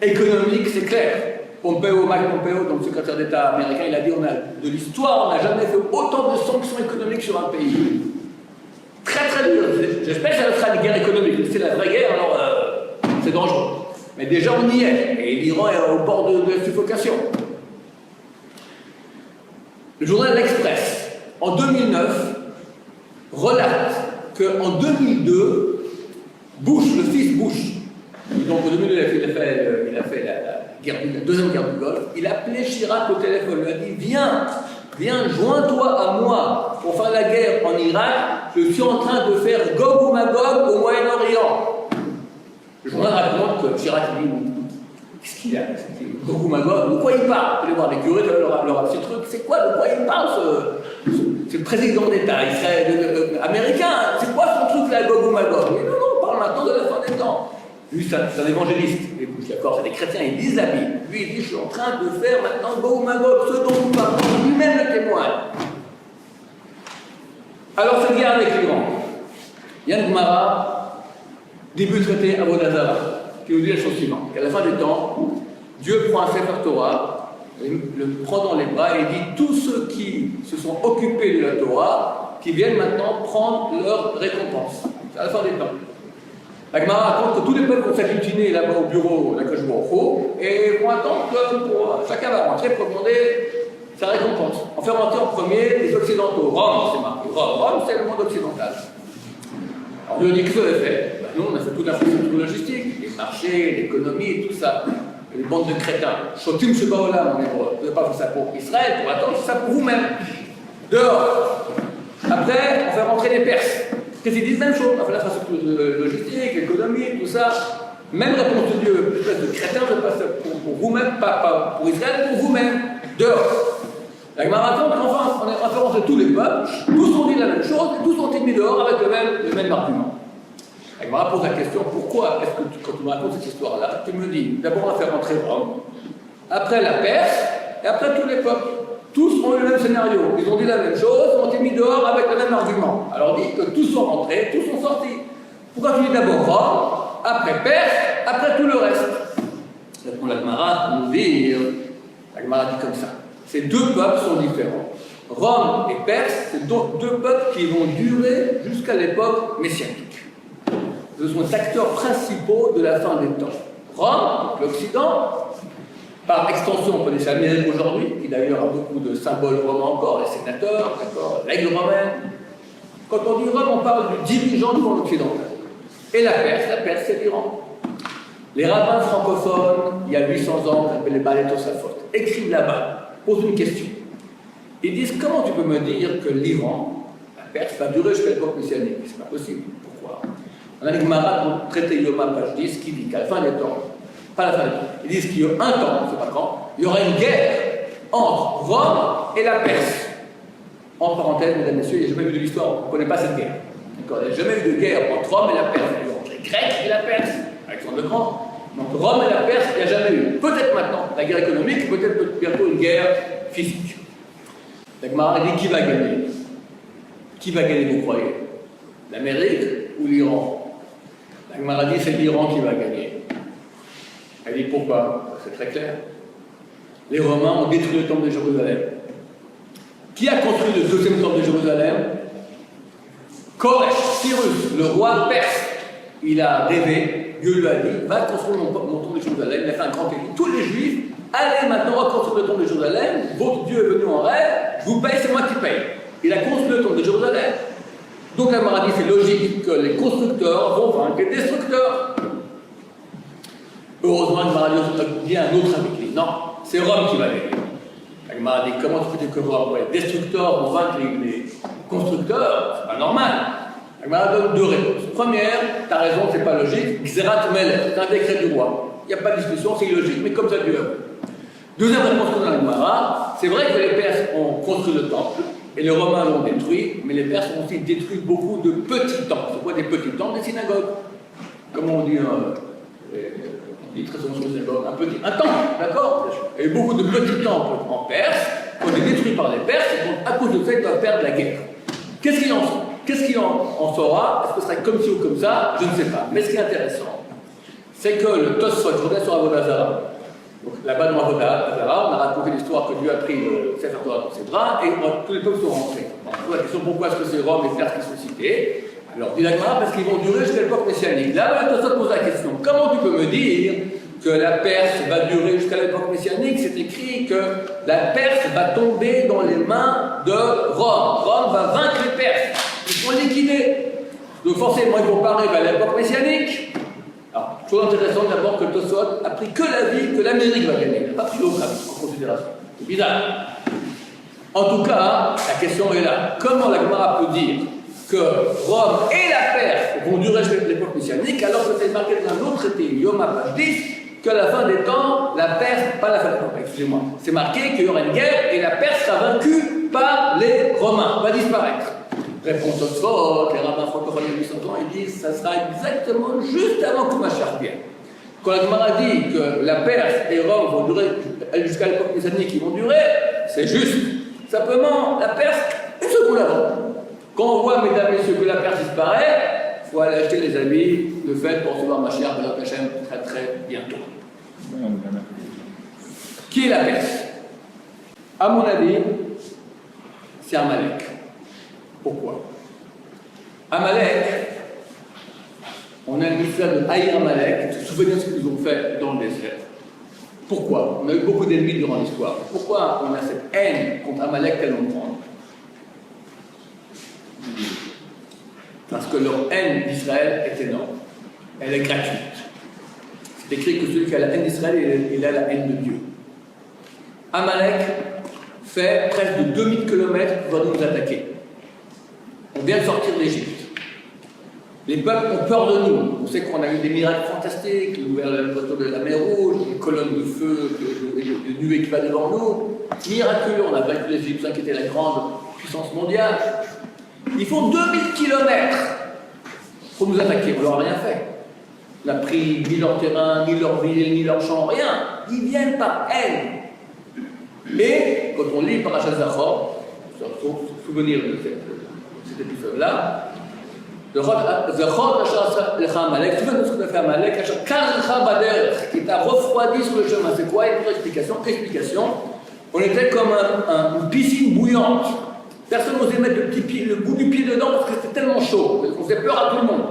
économique, c'est clair. Mike Pompeo, donc le secrétaire d'État américain, il a dit on a de l'histoire, on n'a jamais fait autant de sanctions économiques sur un pays. Très très dur. J'espère que ça sera une guerre économique. C'est la vraie guerre, alors c'est dangereux. Mais déjà on y est, et l'Iran est au bord de la suffocation. Le journal L'Express, en 2009, relate qu'en 2002, Bush, le fils Bush, donc en 2002 il a fait la deuxième guerre du Golfe, il a appelé Chirac au téléphone, il lui a dit viens, joins-toi à moi pour faire la guerre en Irak, je suis en train de faire Gog ou Magog au Moyen-Orient. Le journal raconte que Chirac dit qu'est-ce qu'il a? Gog ou Magog, de quoi il parle? Vous allez voir les curés de leur petit truc, c'est quoi? De quoi il parle c'est le président d'État américain, c'est quoi son truc là, Gog ou Magog? Mais non, on parle maintenant de la fin des temps. Lui, c'est un évangéliste, d'accord, c'est des chrétiens, ils lisent la Bible. Lui, il dit, je suis en train de faire maintenant Gog ou Magog, ce dont nous parlons, lui-même le témoigne. Alors, cette guerre avec l'Iran. Yann Gmara, début du traité Avodah qui nous dit la chose suivante, qu'à la fin des temps, Dieu prend un Sefer Torah, le prend dans les bras et dit, tous ceux qui se sont occupés de la Torah, qui viennent maintenant prendre leur récompense. C'est à la fin des temps. La Gemara raconte que tous les peuples vont s'agglutiner là-bas au bureau d'Akadosh Baruch Hu et vont attendre que chacun va rentrer pour demander sa récompense. On fait rentrer en premier les Occidentaux. Rome, c'est marqué. Rome, c'est le monde occidental. Alors, on dit qu'est-ce qu'on a fait? Ben, nous, on a fait toute l'infrastructure logistique, les marchés, l'économie, tout ça. Les bandes de crétins. Shotim Shebaolam en hébreu. Vous n'avez pas fait ça pour Israël, pour attendre, c'est ça pour vous-même. Dehors. Après, on fait rentrer les Perses. Qu'est-ce qu'ils disent? Même chose, on fait l'infrastructure logistique, l'économie, tout ça. Même réponse de Dieu, espèce de crétin, je passe pour vous-même, pas pour Israël, pour vous-même. Dehors. La Gemara raconte qu'enfin, on a fait rentrer tous les peuples, tous ont dit la même chose, et tous ont été mis dehors avec le même argument. La Gemara pose la question, pourquoi est-ce que quand tu me racontes cette histoire-là, tu me dis, d'abord on a fait rentrer Rome, après la Perse, et après tous les peuples. Tous ont eu le même scénario. Ils ont dit la même chose, ont été mis dehors avec le même argument. Alors dit que tous sont rentrés, tous sont sortis. Pourquoi tu dis d'abord Rome, après Perse, après tout le reste? Répond la Gemara, nous dire, la Gemara dit comme ça. Ces deux peuples sont différents. Rome et Perse, c'est deux peuples qui vont durer jusqu'à l'époque messianique. Ce sont les acteurs principaux de la fin des temps. Rome, l'Occident, par extension, on connaît l'Amérique aujourd'hui, qui d'ailleurs a beaucoup de symboles romains encore, les sénateurs, l'aigle romain. Quand on dit Rome, on parle du dirigeant du monde occidental. Et la Perse, c'est l'Iran. Les rabbins francophones, il y a 800 ans, qui s'appellent les Baalei Tosafot, écrivent là-bas, posent une question. Ils disent, comment tu peux me dire que l'Iran, la Perse, va durer jusqu'à l'époque messianique? C'est pas possible. Pourquoi? On a les Gemara dans le traité Yoma, page 10, qui dit qu'à la fin des temps, pas la fin des temps, ils disent qu'il y a un temps, on ne sait pas quand, il y aura une guerre entre Rome et la Perse. En parenthèse, mesdames et messieurs, il n'y a jamais eu de l'histoire, on ne connaît pas cette guerre. D'accord, il n'y a jamais eu de guerre entre Rome et la Perse. Il y a eu entre les Grecs et la Perse, Alexandre le Grand. Donc Rome et la Perse, il n'y a jamais eu. Peut-être maintenant, la guerre économique, peut-être bientôt une guerre physique. La Gemara dit qui va gagner? Qui va gagner, vous croyez? L'Amérique ou l'Iran? La Gemara dit c'est l'Iran qui va gagner. Elle dit pourquoi? C'est très clair. Les Romains ont détruit le temple de Jérusalem. Qui a construit le deuxième temple de Jérusalem? Koresh, Cyrus, le roi perse. Il a rêvé, Dieu lui a dit, va construire mon temple de Jérusalem. Il a fait un grand édit. Tous les Juifs, allez maintenant reconstruire le temple de Jérusalem. Votre Dieu est venu en rêve, je vous paye, c'est moi qui paye. Il a construit le temple de Jérusalem. Donc la Gemara dit, c'est logique que les constructeurs vont vaincre les destructeurs. Heureusement, la Gemara dit un autre avis. Non, c'est Rome qui va gagner. La Gemara dit, comment tu peux dire que Rome, les destructeurs vont vaincre les constructeurs? C'est pas normal. La Gemara donne deux réponses. Première, tu as raison, c'est pas logique. Xerat Melech, c'est un décret du roi. Il n'y a pas de discussion, c'est illogique, mais comme ça Dieu a voulu. Deuxième réponse dans la Gemara, c'est vrai que les Perses ont construit le temple et les Romains l'ont détruit, mais les Perses ont aussi détruit beaucoup de petits temples. C'est quoi des petits temples? Des synagogues. Comment on dit on dit très souvent sur les synagogues, un temple, d'accord? Il y a eu beaucoup de petits temples en Perse qui ont été détruits par les Perses et donc à cause de ça, ils doivent perdre la guerre. Qu'est-ce qu'il en saura? Est-ce que ce serait comme ci ou comme ça? Je ne sais pas. Mais ce qui est intéressant, c'est que le Tosfot, je reviens sur Avodah Zarah. Donc là-bas dans Avodah Zarah, on a raconté l'histoire que Dieu a pris le Sefer Torah dans ses bras et tous les peuples sont rentrés. On pose la question pourquoi est-ce que c'est Rome et les Perses qui sont cités? Alors, dit la Gemara, parce qu'ils vont durer jusqu'à l'époque messianique. Là, le Tosfot pose la question, comment tu peux me dire que la Perse va durer jusqu'à l'époque messianique? C'est écrit que la Perse va tomber dans les mains de Rome. Rome va vaincre les Perses. Ils sont liquidés. Donc forcément, ils vont pas arriver à l'époque messianique. Alors, chose intéressante d'abord que Tosfot a pris que l'avis que l'Amérique va gagner. Il n'a pas pris l'autre avis en considération. C'est bizarre. En tout cas, la question est là. Comment la Gemara peut dire que Rome et la Perse vont durer jusqu'à l'époque messianique alors que c'est marqué dans un autre traité, Yoma page 10, qu'à la fin des temps, la Perse, pas la fin des temps, excusez-moi, c'est marqué qu'il y aura une guerre et la Perse sera vaincue par les Romains, va disparaître. Réponse au sport, les rabbins francophones de 800 ans, ils disent que ça sera exactement juste avant que Mashiach vienne. Quand la Gemara dit que la Perse et Rome vont durer jusqu'à l'époque messianique, ils vont durer, c'est juste. Simplement, la Perse, une seconde avant. Quand on voit, mesdames et messieurs, que la Perse disparaît, il faut aller acheter les habits de fête pour recevoir Mashiach de Hachem très très bientôt. Qui est la Perse? À mon avis, c'est Amalek. Pourquoi? Amalek, on a une histoire de haïr Amalek, se souvenir de ce qu'ils ont fait dans le désert. Pourquoi? On a eu beaucoup d'ennemis durant l'histoire. Pourquoi on a cette haine contre Amalek tellement grande? Parce que leur haine d'Israël est énorme. Elle est gratuite. C'est écrit que celui qui a la haine d'Israël, il a la haine de Dieu. Amalek fait presque de 2000 km pour nous attaquer. On vient de sortir d'Égypte. Les peuples ont peur de nous. On sait qu'on a eu des miracles fantastiques, l'ouverture de la poteau de la mer Rouge, une colonne de feu, de nuée qui va devant nous. Miraculeux, on a vaincu les Égyptiens qui étaient la grande puissance mondiale. Ils font 2000 km pour nous attaquer. On leur a rien fait. On n'a pris ni leur terrain, ni leur ville, ni leur champ, rien. Ils viennent par haine. Et quand on lit Parashat Zachor, faut se souvenir de cet épisode-là, Zachor lecha Amalek, tu vois ce que tu as fait Amalek, qui t'a refroidi sur le chemin. C'est quoi? Une explication. On était comme une piscine bouillante. Personne n'osait mettre le bout du pied dedans parce que c'était tellement chaud. On faisait peur à tout le monde.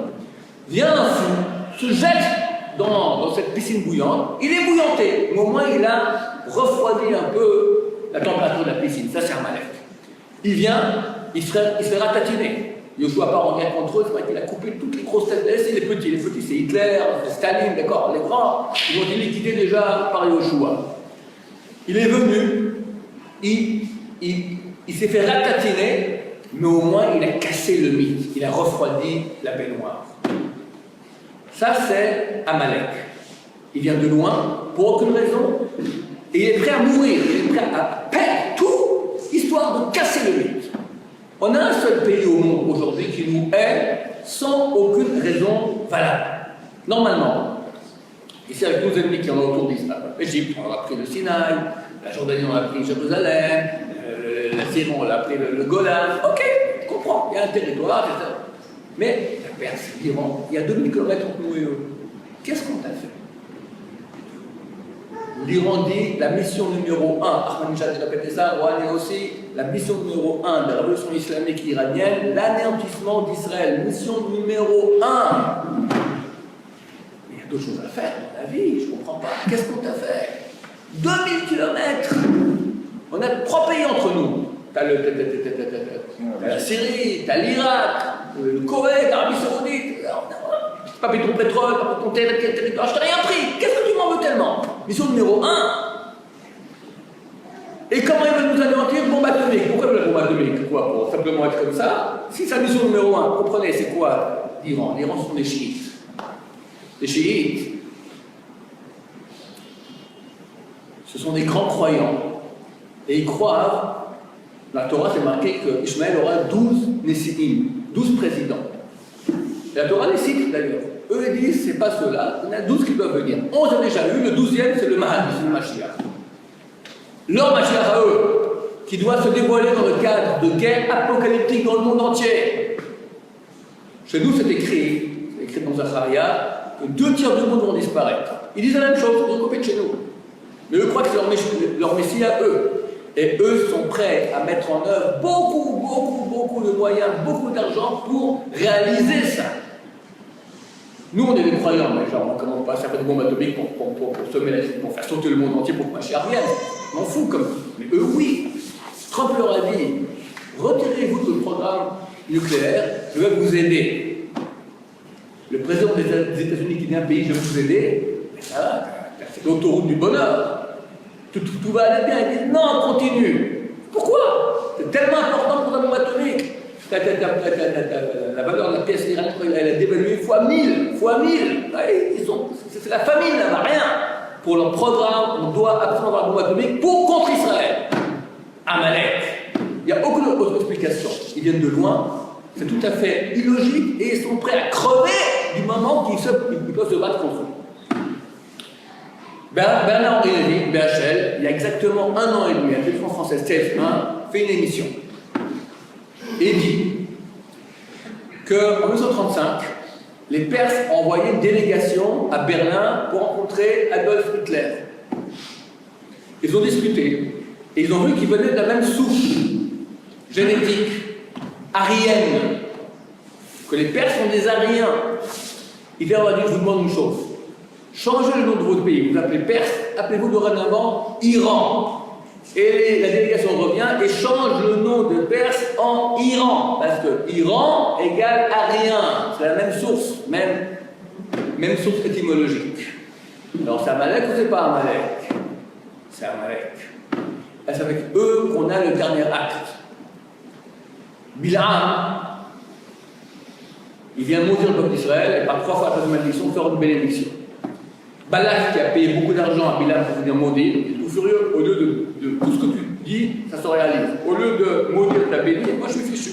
Vient un fou, se jette dans cette piscine bouillante. Il est bouillanté, mais au moins il a refroidi un peu la température de la piscine. Ça, c'est Amalek. Il vient, il se fait ratatiner. Yoshua part en guerre contre eux, c'est vrai qu'il a coupé toutes les grosses têtes. C'est les petits c'est Hitler, c'est Staline, d'accord. Les grands, ils ont été liquidés déjà par Yoshua. Il est venu, il s'est fait ratatiner, mais au moins il a cassé le mythe, il a refroidi la baignoire. Ça, c'est Amalek. Il vient de loin, pour aucune raison, et il est prêt à mourir, il est prêt à perdre tout, histoire de casser le mythe. On a un seul pays au monde aujourd'hui qui nous hait sans aucune raison valable. Normalement, ici avec nos ennemis qui en ont autour d'Israël, l'Égypte, on a pris le Sinaï, la Jordanie, on a pris Jérusalem, la Syrie, on a pris le Golan. Ok, je comprends, il y a un territoire, etc. Mais la Perse, l'Iran, il y a 2000 km entre nous et eux. Qu'est-ce qu'on t'a fait? L'Iran dit la mission numéro 1, Ahmadinejad a répété ça, Rouhani aussi, la mission numéro 1 de la révolution islamique iranienne, l'anéantissement d'Israël, mission numéro 1. Mais il y a d'autres choses à faire dans la vie, je ne comprends pas. Qu'est-ce qu'on t'a fait? 2000 km. On a 3 pays entre nous. T'as la Syrie, t'as l'Irak, le Koweït, l'Arabie Saoudite. Pas payé ton pétrole, pas ton territoire, je t'ai rien pris. Qu'est-ce que tu m'en veux tellement? Mission numéro 1. Et comment ils veulent nous anéantir? Bombe atomique. Pourquoi la bombe atomique? Quoi? Pour simplement être comme ça? Si sa mission numéro 1, comprenez, c'est quoi l'Iran? L'Iran, ce sont des chiites. Les chiites, ce sont des grands croyants. Et ils croient, la Torah, c'est marqué qu'Ishmaël aura 12 Nessi'im, 12 présidents. Et la Torah les cite d'ailleurs. Eux, ils disent, c'est pas ceux-là, il y en a 12 qui doivent venir. 11 a déjà eu, le 12e, c'est le Mahdi, c'est le Mashiach. Leur Mashiach à eux, qui doit se dévoiler dans le cadre de guerre apocalyptique dans le monde entier. Chez nous, c'est écrit dans Zacharia, que 2 tiers du monde vont disparaître. Ils disent la même chose, ils sont copiés de chez nous. Mais eux croient que c'est leur Messie à eux. Et eux sont prêts à mettre en œuvre beaucoup de moyens, beaucoup d'argent pour réaliser ça. Nous, on est des croyants, mais genre, on ne commence pas à faire des bombes atomiques pour semer la vie, pour faire sauter le monde entier pour que Mashiach vienne. On m'en fout comme. Mais eux, oui. Trump leur a dit, retirez-vous de le programme nucléaire, je vais vous aider. Le président des États-Unis qui dit un pays, je vais vous aider, mais ça, c'est l'autoroute du bonheur. Tout va aller bien. Ils disent non, continue. Pourquoi? C'est tellement important pour la bombe atomique. La valeur de la pièce iranienne, elle a dévalué fois 1000. C'est la famine là-bas, rien. Pour leur programme, on doit absolument avoir la bombe atomique contre Israël. Amalek. Il n'y a aucune autre explication. Ils viennent de loin, c'est tout à fait illogique et ils sont prêts à crever du moment qu'ils peuvent se battre contre eux. Bernard-Henri Lévy, BHL, il y a exactement 1 an et demi, la télévision française TF1 fait une émission et dit qu'en 1935, les Perses ont envoyé une délégation à Berlin pour rencontrer Adolf Hitler. Ils ont discuté et ils ont vu qu'ils venaient de la même souche génétique, aryenne, que les Perses sont des Aryens. Hitler leur a dit, je vous demande une chose. Changez le nom de votre pays, vous appelez Perse, appelez-vous dorénavant Iran. Et la délégation revient et change le nom de Perse en Iran, parce que Iran égale Arien, c'est la même source, même source étymologique. Alors c'est Amalek ou c'est pas Amalek? C'est Amalek. C'est avec eux qu'on a le dernier acte. Bilam, il vient maudire le peuple d'Israël et par 3 fois la malédiction faire une bénédiction. Balak qui a payé beaucoup d'argent à Bilam pour venir maudire, il est tout furieux, au lieu de tout ce que tu dis, ça se réalise. Au lieu de maudire ta béni, moi je suis fichu.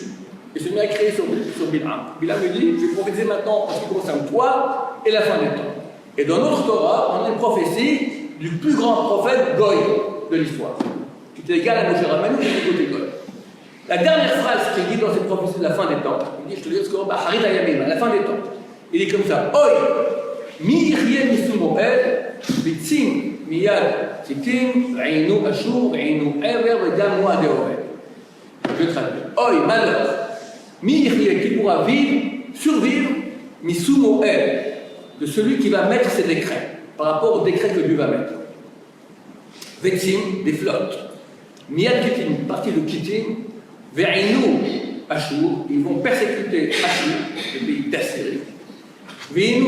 Il se met à créer sur Bilam. Bilam lui dit, je vais prophétiser maintenant en ce qui concerne toi et la fin des temps. Et dans notre Torah, on a une prophétie du plus grand prophète Goy de l'histoire, qui était égal à Moshe Rabbeinu et du côté Goy. La dernière phrase qu'il dit dans cette prophétie de la fin des temps, il dit, je te dis ce qu'on va Harit Ayamim, à la fin des temps. Il est comme ça, Oy! Mi ychye misu moed, bitzim miyad titim, v'ayinu ashur, v'ayinu ever, v'dam moa deored. Je traduis. Oi, malheur. Mi ychye, qui pourra survivre, misu moed, de celui qui va mettre ses décrets, par rapport aux décrets que Dieu va mettre. Vetzim, des flottes. Miyad kitim, partie de kitim, v'ayinu ashur, ils vont persécuter Ashur, le pays d'Assyrie. Et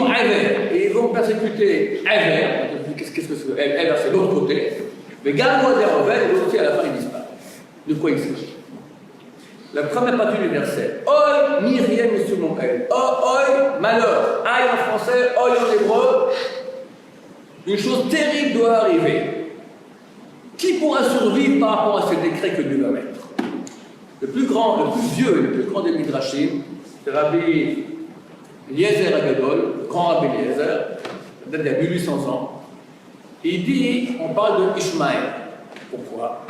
ils vont persécuter Ever. Qu'est-ce que c'est? Ever, c'est l'autre côté. Mais Galmoa d'Erovel, et aussi à la fin, il disparaît. De quoi il s'agit? La première partie du verset. Oi, Miriam et Soumon El. Oi, malheur. Aïe en français, oi en hébreu. Une chose terrible doit arriver. Qui pourra survivre par rapport à ces décrets que Dieu va mettre? Le plus vieux et le plus grand des Midrashim, c'est Rabbi Eliezer Agadol, le grand Rabbi Eliezer, il date d'il y a 1800 ans. Il dit, on parle de Ishmaël. Pourquoi?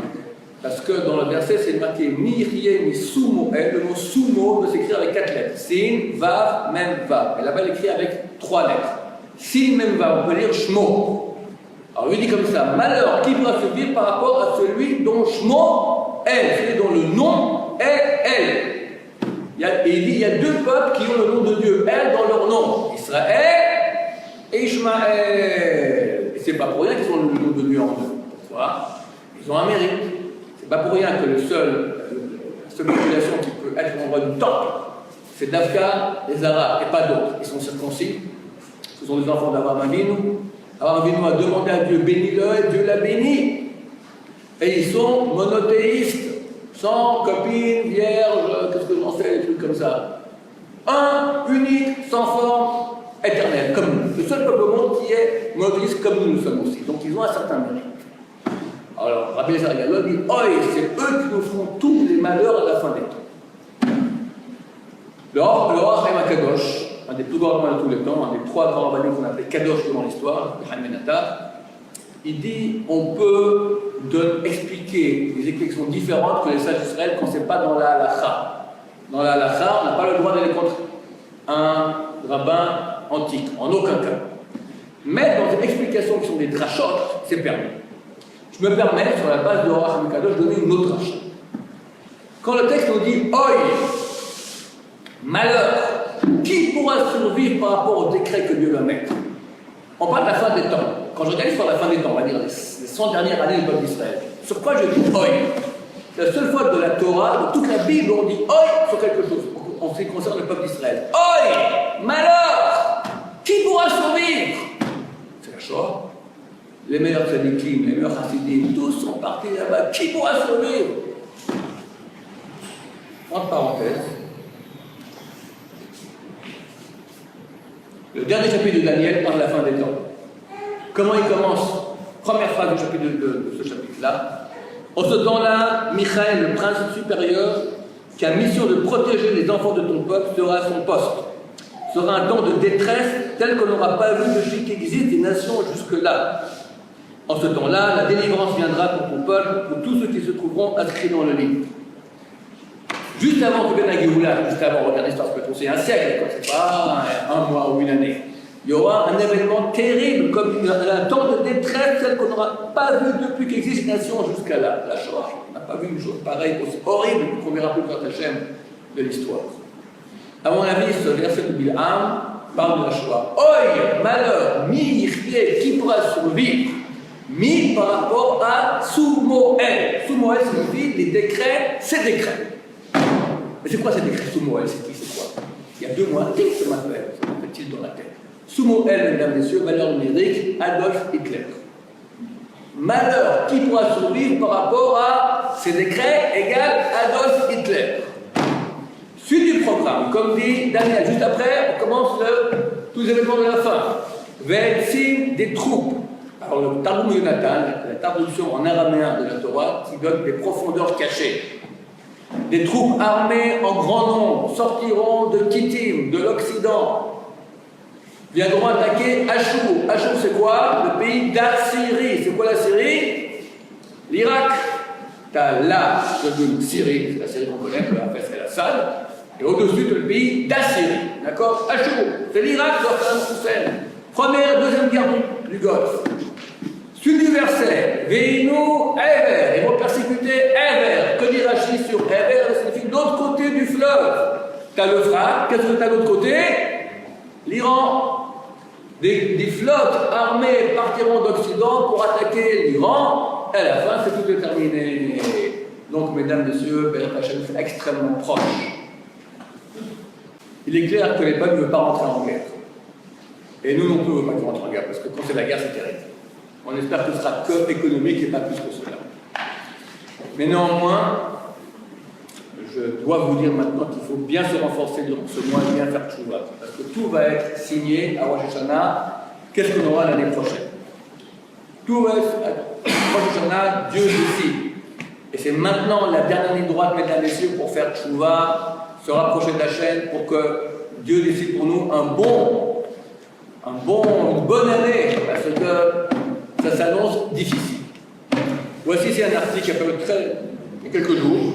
Parce que dans le verset, c'est marqué ni Irie ni Sumoel. Le mot Sumo peut s'écrire avec 4 lettres. Sin, Vav, Mem, Vav. Et là-bas, il écrit avec 3 lettres. Sin, Mem, Vav, on peut lire Shmo. Alors, il dit comme ça, malheur qui pourra survivre par rapport à celui dont Shmo est, celui dont le nom est elle. Et il dit, il y a 2 peuples qui ont le nom de Dieu, elle dans leur nom. Israël et Ishmaël. Et c'est pas pour rien qu'ils ont le nom de Dieu en eux. Pourquoi? Ils ont un mérite. C'est pas pour rien que la seule population qui peut être l'endroit du temple, c'est Dafka, les Arabes, et pas d'autres. Ils sont circoncis. Ce sont des enfants d'Abraham Avinu. Abraham Avinu a demandé à Dieu, bénis-le, et Dieu l'a béni. Et ils sont monothéistes, sans copine, vierge, qu'est-ce que j'en sais, des trucs comme ça. Un, unique, sans forme, éternel, comme nous. Le seul peuple au monde qui est monothéiste comme nous sommes aussi. Donc ils ont un certain mérite. Alors, Rabbi Eliezer Agadol dit, oh, c'est eux qui nous feront tous les malheurs à la fin des temps. Le Or Chaim HaKadosh, un des plus grands rabbins de tous les temps, un des 3 grands rabbins qu'on appelle Kadosh dans l'histoire, le Chaim Ben Atta, il dit, on peut expliquer des explications différentes que les sages d'Israël quand ce n'est pas dans la halakha. Dans la halakha, on n'a pas le droit d'aller contre un rabbin antique, en aucun cas. Mais dans des explications qui sont des drachot, c'est permis. Je me permets, sur la base de Or Chaim HaKadosh, de donner une autre dracha. Quand le texte nous dit « Oi, malheur, qui pourra survivre par rapport au décret que Dieu va mettre ?» On parle de la fin des temps. Quand je regarde sur la fin des temps, on va dire les 100 dernières années du peuple d'Israël. Sur quoi je dis « Oi » ? C'est la seule fois de la Torah, de toute la Bible, on dit « Oi » sur quelque chose, en ce qui concerne le peuple d'Israël. « Oi, malheur, qui pourra survivre ?» C'est la Shoah. Les meilleurs tzadikim, les meilleurs chassidim, tous sont partis là-bas. Qui pourra survivre? Entre parenthèses, le dernier chapitre de Daniel parle de la fin des temps. Comment il commence? Première phrase du chapitre de ce chapitre-là. En ce temps-là, Michaël, le prince supérieur, qui a mission de protéger les enfants de ton peuple, sera à son poste. Sera un temps de détresse tel qu'on n'aura pas vu depuis qu'existent des nations jusque-là. En ce temps-là, la délivrance viendra pour ton peuple, pour tous ceux qui se trouveront inscrits dans le livre. Juste avant que vienne la Géoula, juste avant, regardez l'histoire, ça peut être aussi un siècle, c'est pas un mois ou une année. Il y aura un événement terrible, comme un temps de détresse, tel qu'on n'aura pas vu depuis qu'existe une nation jusqu'à là. La Shoah, on n'a pas vu une chose pareille, aussi horrible qu'on verra plus tard Hachem de l'histoire. À mon avis, ce verset de Bilham parle de la Shoah. Oi, malheur, mi qui pourra survivre? Mi par rapport à Sumoel. Sumoel signifie les décrets, ces décrets. Mais c'est quoi ces décrets Sumoel? C'est qui? C'est quoi? Il y a 2 mois, qu'est-ce que ça m'appelle? Ça m'appelle-t-il dans la tête? Sumoel, mesdames, messieurs, valeur numérique, Adolf Hitler. Malheur, qui pourra survivre par rapport à ces décrets égale Adolf Hitler? Suite du programme, comme dit Daniel, juste après, on commence tous les événements de la fin. Ve'etzim des troupes. Alors le Talmud Yonatan, la traduction en araméen de la Torah, qui donne des profondeurs cachées. Des troupes armées en grand nombre sortiront de Kittim, de l'Occident, viendront attaquer Achour. Achour, c'est quoi? Le pays d'Assyrie. C'est quoi la Syrie? L'Irak. T'as la de Syrie, c'est la Syrie qu'on connaît, la Hafez el-Assad, et au-dessus, le pays d'Assyrie. D'accord? Achour. C'est l'Irak, Première, deuxième guerre du Golfe. Suite du verset, Veinu Ever, ils vont persécuter Ever. Que dit Rachid sur Ever? Ça signifie l'autre côté du fleuve. T'as l'Euphrate, qu'est-ce que t'as de l'autre côté? L'Iran. Des flottes armées partiront d'Occident pour attaquer l'Iran. Et à la fin, c'est tout terminé. Donc, mesdames, messieurs, Béret Hachem est extrêmement proche. Il est clair que les peuples ne veulent pas rentrer en guerre. Et nous non plus, on ne veut pas qu'ils rentrent en guerre, parce que quand c'est la guerre, c'est terrible. On espère que ce sera que économique et pas plus que cela. Mais néanmoins, je dois vous dire maintenant qu'il faut bien se renforcer durant ce mois et bien faire tchouva. Parce que tout va être signé à Rosh Hashanah. Qu'est-ce qu'on aura l'année prochaine? Tout va être Rosh Hashanah, Dieu décide. Et c'est maintenant la dernière ligne droite, mesdames et messieurs, pour faire tchouva, se rapprocher de la chaîne, pour que Dieu décide pour nous une bonne année, parce que ça s'annonce difficile. Voici c'est un article qui a paru il y a quelques jours.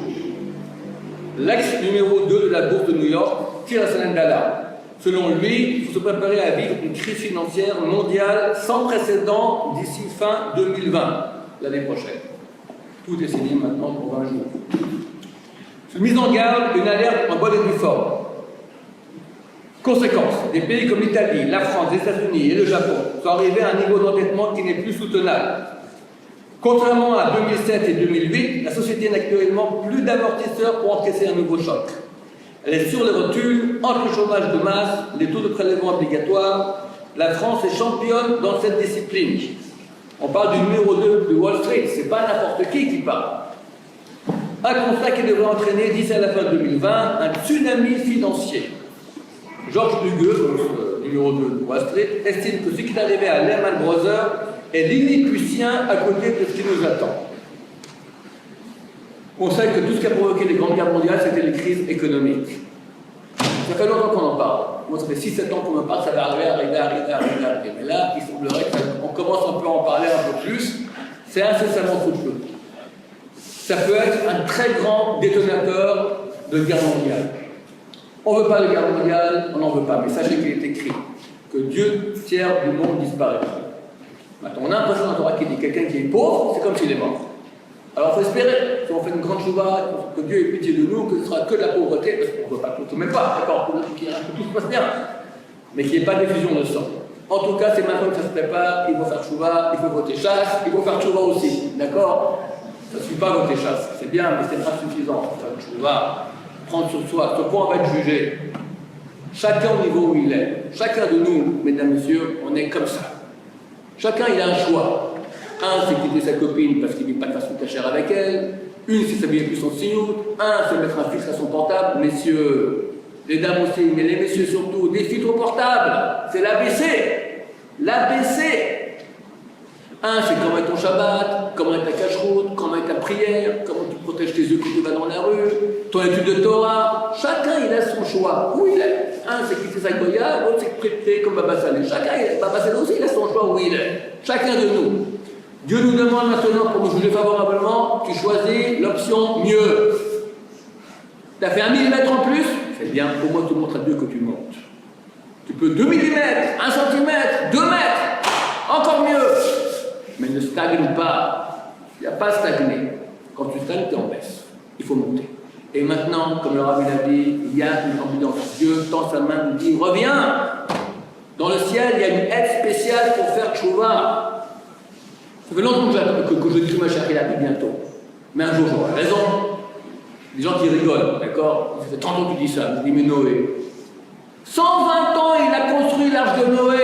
L'ex numéro 2 de la bourse de New York tire la sonnette d'alarme. Selon lui, il faut se préparer à vivre une crise financière mondiale sans précédent d'ici fin 2020, l'année prochaine. Tout est signé maintenant pour 20 jours. Une mise en garde, une alerte en bonne et due forme. Conséquence, des pays comme l'Italie, la France, les États-Unis et le Japon sont arrivés à un niveau d'endettement qui n'est plus soutenable. Contrairement à 2007 et 2008, la société n'a actuellement plus d'amortisseurs pour encaisser un nouveau choc. Elle est sur les rotules, entre le chômage de masse, les taux de prélèvement obligatoires. La France est championne dans cette discipline. On parle du numéro 2 de Wall Street, c'est pas n'importe qui parle. Un constat qui devrait entraîner, d'ici à la fin 2020, un tsunami financier. Georges Dugueux, numéro 2 de Wall Street, estime que ce qui est arrivé à Lehman Brothers est l'inépicien à côté de ce qui nous attend. On sait que tout ce qui a provoqué les grandes guerres mondiales, c'était les crises économiques. Ça fait longtemps qu'on en parle. Moi, ça fait 6-7 ans qu'on en parle, ça va arriver. Mais là, il semblerait qu'on commence un peu à en parler un peu plus. C'est incessamment coup de feu. Ça peut être un très grand détonateur de guerre mondiale. On ne veut pas de guerre mondiale, on n'en veut pas. Mais sachez qu'il est écrit que Dieu, tiers du monde, disparaît. Maintenant, on a l'impression dans la Torah qu'il dit quelqu'un qui est pauvre, c'est comme s'il est mort. Alors, il faut espérer, si on fait une grande chouva, que Dieu ait pitié de nous, que ce sera que de la pauvreté, parce qu'on ne veut pas tout, même pas, d'accord, que tout se passe bien, mais qu'il n'y ait pas d'effusion de sang. En tout cas, c'est maintenant que ça se prépare, il faut faire chouva, il faut voter chasse, il faut faire chouva aussi, d'accord? Ça ne suffit pas voter chasse, c'est bien, mais c'est insuffisant. Faire chouva, prendre sur soi, ce point va être jugé. Chacun au niveau où il est, chacun de nous, mesdames, messieurs, on est comme ça. Chacun, il a un choix. Un, c'est quitter sa copine parce qu'il ne vit pas de façon cachère avec elle. Une, c'est s'habiller plus son signout. Un, c'est mettre un fixe à son portable. Messieurs, les dames aussi, mais les messieurs surtout, des filtres portables. C'est l'ABC. L'ABC. Un, c'est comment est ton Shabbat, comment est ta cache-route, comment est ta prière, comment tu protèges tes yeux quand tu vas dans la rue, ton étude de Torah. Chacun, il a son choix. Où il est. Un, c'est quitter sa goya, l'autre, c'est prêter comme Baba Salé. Chacun, Baba Salé aussi, il a son choix où il est. Chacun de nous. Dieu nous demande maintenant, pour nous juger favorablement, tu choisis l'option mieux. Tu as fait 1 millimètre en plus, c'est bien, au moins tu montres à Dieu que tu montes. Tu peux 2 millimètres, 1 centimètre, 2 mètres, encore mieux. Mais ne stagne pas. Il n'y a pas à stagner. Quand tu stagnes, tu es en baisse. Il faut monter. Et maintenant, comme le Rabbi l'a dit, il y a une ambulance. Dieu tend sa main, nous dit, reviens. Dans le ciel, il y a une aide spéciale pour faire tchouva. Ça fait longtemps que je dis ma chère qu'il a dit bientôt. Mais un jour, j'aurai raison. Des gens qui rigolent, d'accord? Ça fait 30 ans que tu dis ça. Je dis, mais Noé. 120 ans, il a construit l'arche de Noé.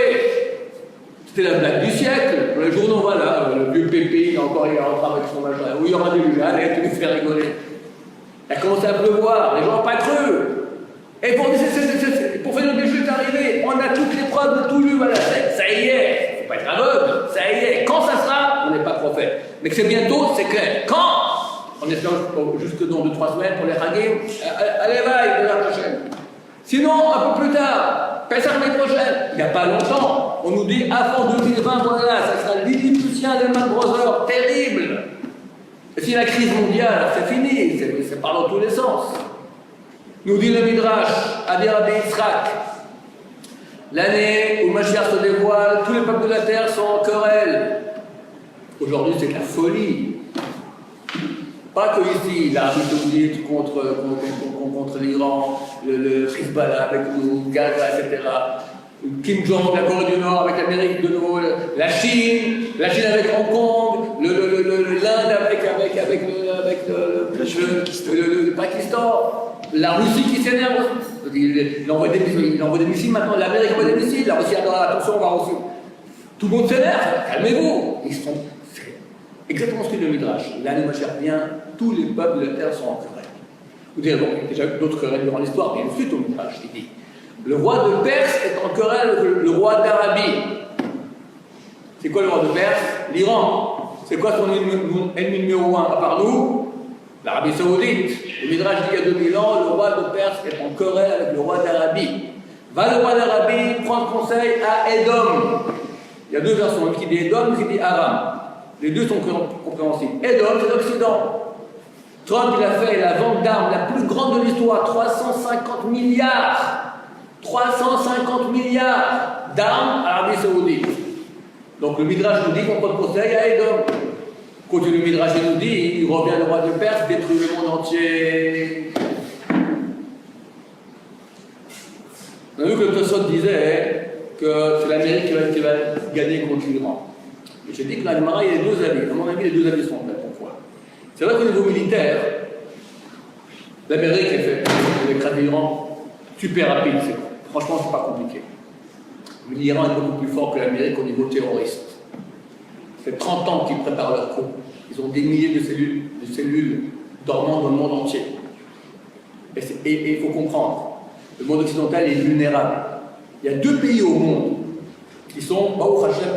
C'était la blague du siècle. Dans les journaux, voilà, le vieux Pépé, il est encore rentré avec son machin. Oui, il y aura des déluge. Allez, tu nous fais rigoler. Il a commencé à pleuvoir. Les gens n'ont pas cru. Et pour faire des choses arriver, on a toutes les preuves de tout lu. Voilà, ça y est. Il ne faut pas être aveugle. Ça y est. Quand ça sera, on n'est pas prophète. Mais que c'est bientôt, c'est clair. Quand? On espère jusque dans 2-3 semaines pour les Hagim. Allez, va, la prochaine. Sinon, un peu plus tard, Pessah l'année prochaine. Il n'y a pas longtemps. On nous dit avant 2020, voilà, ça sera l'Égyptien Lehman Brothers. Terrible. Et si la crise mondiale, c'est fini. C'est par dans tous les sens. Nous dit le Midrash, Abi Rabbi Yitzhak, l'année où Mashiach se dévoile, tous les peuples de la terre sont en querelle. Aujourd'hui, c'est de la folie. Pas que ici, l'Arabie Saoudite contre l'Iran, le Hezbollah avec nous, Gaza, etc. Kim Jong, la Corée du Nord avec l'Amérique de nouveau, la Chine avec Hong Kong, l'Inde avec le Pakistan. La Russie qui s'énerve, il envoie des missiles maintenant, l'Amérique envoie des missiles, la Russie a attention, on va aussi. Tout le monde s'énerve, calmez-vous. C'est exactement ce que dit le Midrash. L'année Mashiach vient, tous les peuples de la terre sont en querelle. Vous direz, bon, il y a déjà eu d'autres querelles durant l'histoire, mais ensuite au Midrash, il dit le roi de Perse est en querelle avec le roi d'Arabie. C'est quoi le roi de Perse? L'Iran. C'est quoi son ennemi numéro 1 à part nous? Arabie Saoudite. Le Midrash dit il y a 2000 ans, le roi de Perse est en querelle avec le roi d'Arabie. Va le roi d'Arabie prendre conseil à Édom. Il y a deux versions, une qui dit Édom, une qui dit Aram. Les deux sont compréhensibles. Édom, c'est l'Occident. Trump, il a fait la vente d'armes la plus grande de l'histoire, 350 milliards. 350 milliards d'armes à l'Arabie Saoudite. Donc le Midrash nous dit qu'on prend conseil à Édom. Quand le Midrash nous dit, il revient le roi de Perse, détruit le monde entier. On a vu que le Tosot disait que c'est l'Amérique qui va gagner contre l'Iran. Et j'ai dit que l'Allemagne, il y a deux avis. À mon avis, les deux avis sont en fait pourquoi. C'est vrai qu'au niveau militaire, l'Amérique est faite avec l'Iran super rapide. Franchement, c'est pas compliqué. Mais l'Iran est beaucoup plus fort que l'Amérique au niveau terroriste. Ça fait 30 ans qu'ils préparent leur coup. Ils ont des milliers de cellules dormant dans le monde entier. Et il faut comprendre, le monde occidental est vulnérable. Il y a deux pays au monde qui sont,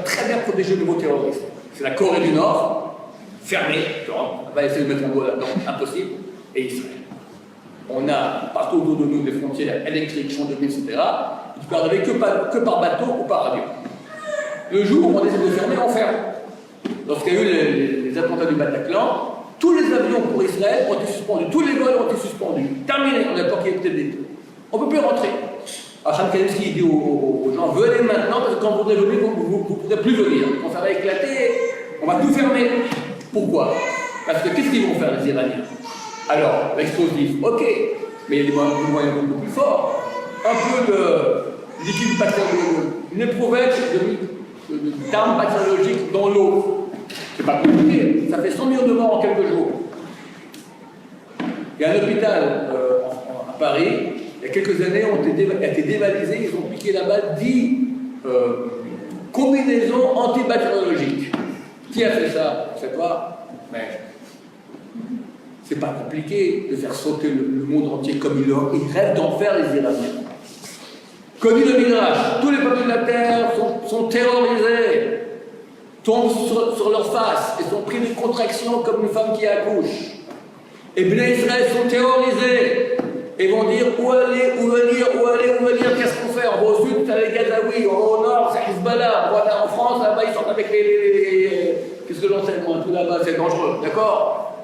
très bien protégés au niveau terroriste. C'est la Corée du Nord, fermée, on va essayer de mettre un doigt là-dedans, impossible, et Israël. On a partout autour de nous des frontières électriques, champs de mines, etc. Tu peux arriver que par bateau ou par avion. Le jour où on décide de fermer, on ferme. Lorsqu'il y a eu les attentats du Bataclan, tous les avions pour Israël ont été suspendus, tous les vols ont été suspendus. Terminé, on a pas qu'il y ait peut-être des trucs. On ne peut plus rentrer. Acham Kalinski dit aux gens, venez maintenant, parce que quand vous voudrez venir, vous ne pourrez plus venir. Quand ça va éclater, on va tout fermer. Pourquoi? Parce que qu'est-ce qu'ils vont faire les Iraniens? Alors, l'explosif, ok, mais il y a des moyens beaucoup plus forts. Un peu de liquide bactériologique, une éprouvette d'armes bactériologiques dans l'eau. C'est pas compliqué, ça fait 100 millions de morts en quelques jours. Il y a un hôpital à Paris, il y a quelques années, a été dévalisé, ils ont piqué là-bas 10 combinaisons antibactériologiques. Qui a fait ça? Je ne sais pas, mais c'est pas compliqué de faire sauter le monde entier comme ils rêvent d'en faire les Iraniens. Comme dit le Midrash, tous les peuples de la terre sont terrorisés, tombent sur leur face et sont pris de contractions comme une femme qui accouche. Et Bnei Israël sont terrorisés et vont dire où aller, où venir, qu'est-ce qu'on fait? On va au sud, c'est les Gazaouis, on va au nord, c'est Hezbollah, on va en France, là-bas ils sont avec les qu'est-ce que j'en sais moi, tout là-bas c'est dangereux, d'accord?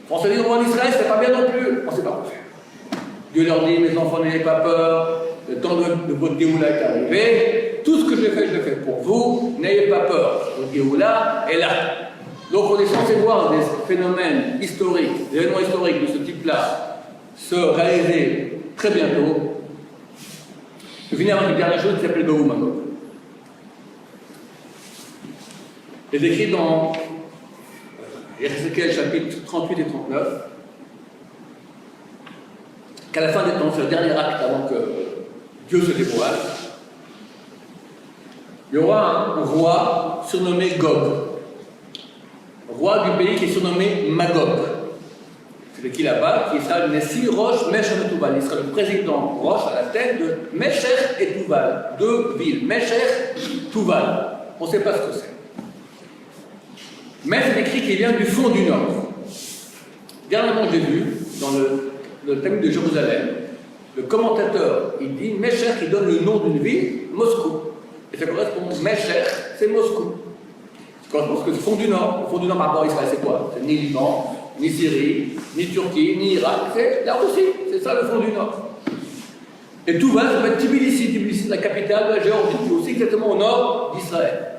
Français disent en Israël, c'est pas bien non plus, on ne sait pas quoi faire. Dieu leur dit, mes enfants, n'ayez pas peur, le temps de votre Géoula est arrivé, tout ce que je le fais pour vous, n'ayez pas peur, votre Géoula est là. Donc on est censé voir des phénomènes historiques, des événements historiques de ce type-là se réaliser très bientôt. Je finis avec une dernière chose qui s'appelle Gog Magog. C'est écrit dans Ézéchiel chapitre 38 et 39 qu'à la fin des temps, c'est le dernier acte avant que Dieu se dévoile, il y aura un roi surnommé Gog, roi du pays qui est surnommé Magog. C'est qui là-bas, qui sera Nessi Rosh Meshech et Tuval. Il sera le président Rosh à la tête de Meshech et Tuval, deux villes, Meshech, Tuval. On ne sait pas ce que c'est. Mais c'est écrit qu'il vient du fond du Nord. Dernièrement, j'ai vu, dans le thème de Jérusalem, le commentateur, il dit Meshech, il donne le nom d'une ville, Moscou. Et ça correspond, Meshech, c'est Moscou. Ça correspond parce que c'est le fond du Nord. Le fond du Nord par rapport à Israël, c'est quoi? C'est ni Liban, ni Syrie, ni Turquie, ni Irak, c'est la Russie. C'est ça le fond du Nord. Et tout va, ça va être Tbilissi. Tbilissi, c'est la capitale de la Géorgie, qui est aussi exactement au nord d'Israël.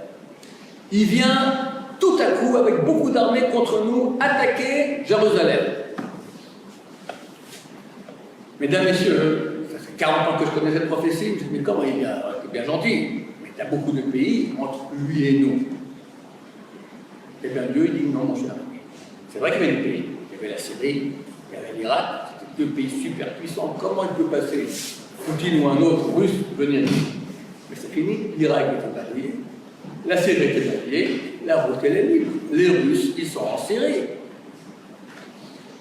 Il vient tout à coup, avec beaucoup d'armées contre nous, attaquer Jérusalem. Mesdames, Messieurs, ça fait 40 ans que je connais cette prophétie, je me dis, mais comment il est bien gentil, mais il y a beaucoup de pays entre lui et nous. Et bien Dieu, il dit, non, mon cher ami. C'est vrai qu'il y avait des pays, il y avait la Syrie, il y avait l'Irak, c'était deux pays super puissants, comment il peut passer Poutine ou un autre russe venir ici? Mais c'est fini, l'Irak est allié, la Syrie est alliée, la route elle est libre. Les Russes, ils sont en Syrie.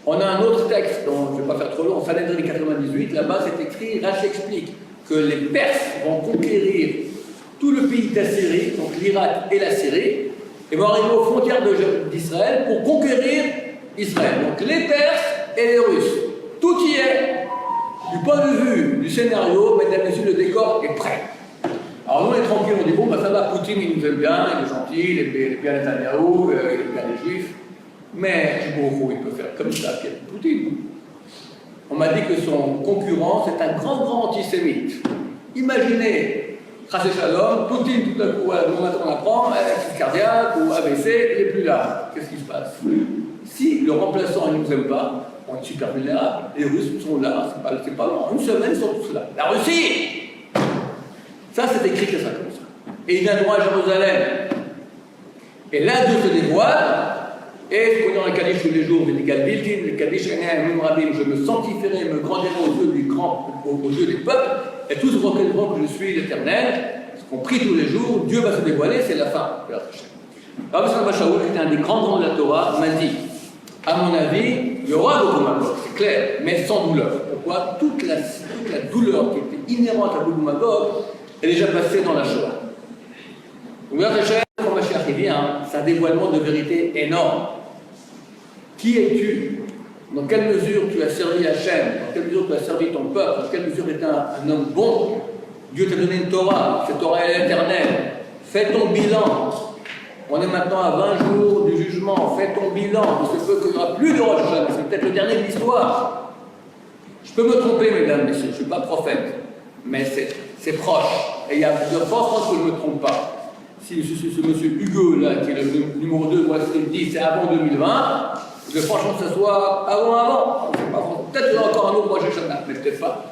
On a un autre texte, dont je ne vais pas faire trop long, en Sanhedrin 98, là-bas c'est écrit, Rashi explique que les Perses vont conquérir tout le pays d'Assyrie, donc l'Irak et la Syrie, et vont arriver aux frontières d'Israël pour conquérir Israël. Donc les Perses et les Russes. Tout y est. Du point de vue du scénario, mesdames et messieurs, le décor est prêt. Alors nous on est tranquille, on dit bon, bah, ça va, Poutine il nous aime bien, il est gentil, il aime bien Netanyahou, il aime bien les Juifs, mais Chibourou, il peut faire comme ça, Poutine. On m'a dit que son concurrent, c'est un grand antisémite. Imaginez, Chassé Shalom, Poutine tout à coup, bon matin on apprend, crise cardiaque ou AVC, il n'est plus là. Qu'est-ce qui se passe? Si le remplaçant ne nous aime pas, on est super vulnérable, les Russes sont là, c'est pas long, une semaine ils sont tous là. La Russie! Ça c'est écrit que ça comme ça. Et ils viendront à Jérusalem. Et là Dieu se dévoile, et je connais dans le Kaddish tous les jours, je dis Galbiltin, le Kaddish je me sanctifierai, me grandirai aux yeux des peuples, et tous reconnaîtront que je suis l'Éternel, parce qu'on prie tous les jours, Dieu va se dévoiler, c'est la fin. Rabbi Salman Shaul, qui était un des grands de la Torah, m'a dit, à mon avis, il y aura le Magog, c'est clair, mais sans douleur. Pourquoi? Toute la douleur qui était inhérente à Gog Magog est déjà passée dans la Shoah. Donc, quand Mashiach vient, c'est un dévoilement de vérité énorme. Qui es-tu? Dans quelle mesure tu as servi Hachem? Dans quelle mesure tu as servi ton peuple? Dans quelle mesure tu es un homme bon? Dieu t'a donné une Torah, cette Torah est éternelle. Fais ton bilan. On est maintenant à 20 jours du jugement. Fais ton bilan. Il se peut qu'il n'y aura plus de Rosh Hashanah. C'est peut-être le dernier de l'histoire. Je peux me tromper, mesdames et messieurs. Je ne suis pas prophète. Mais c'est proche. Et il y a de fortes chances que je ne me trompe pas. Si ce monsieur Hugo, là, qui est le numéro 2, moi, ce qu'il dit, c'est avant 2020, de franchement que ce soit avant. Peut-être qu'il y aura encore un autre Rosh Hashanah, mais peut-être pas.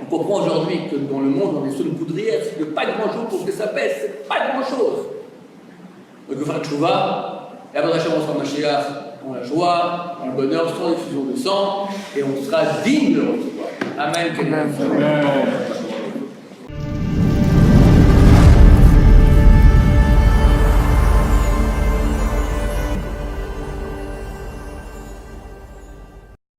On comprend aujourd'hui que dans le monde, on est sur une poudrière, il n'y a pas grand-chose pour que ça baisse, c'est pas grand-chose. Donc, il faut faire tchouva, et après, Hachem, on sera Mashiach dans la joie, dans le bonheur, sans effusion de sang, et on sera digne de le recevoir. Amen.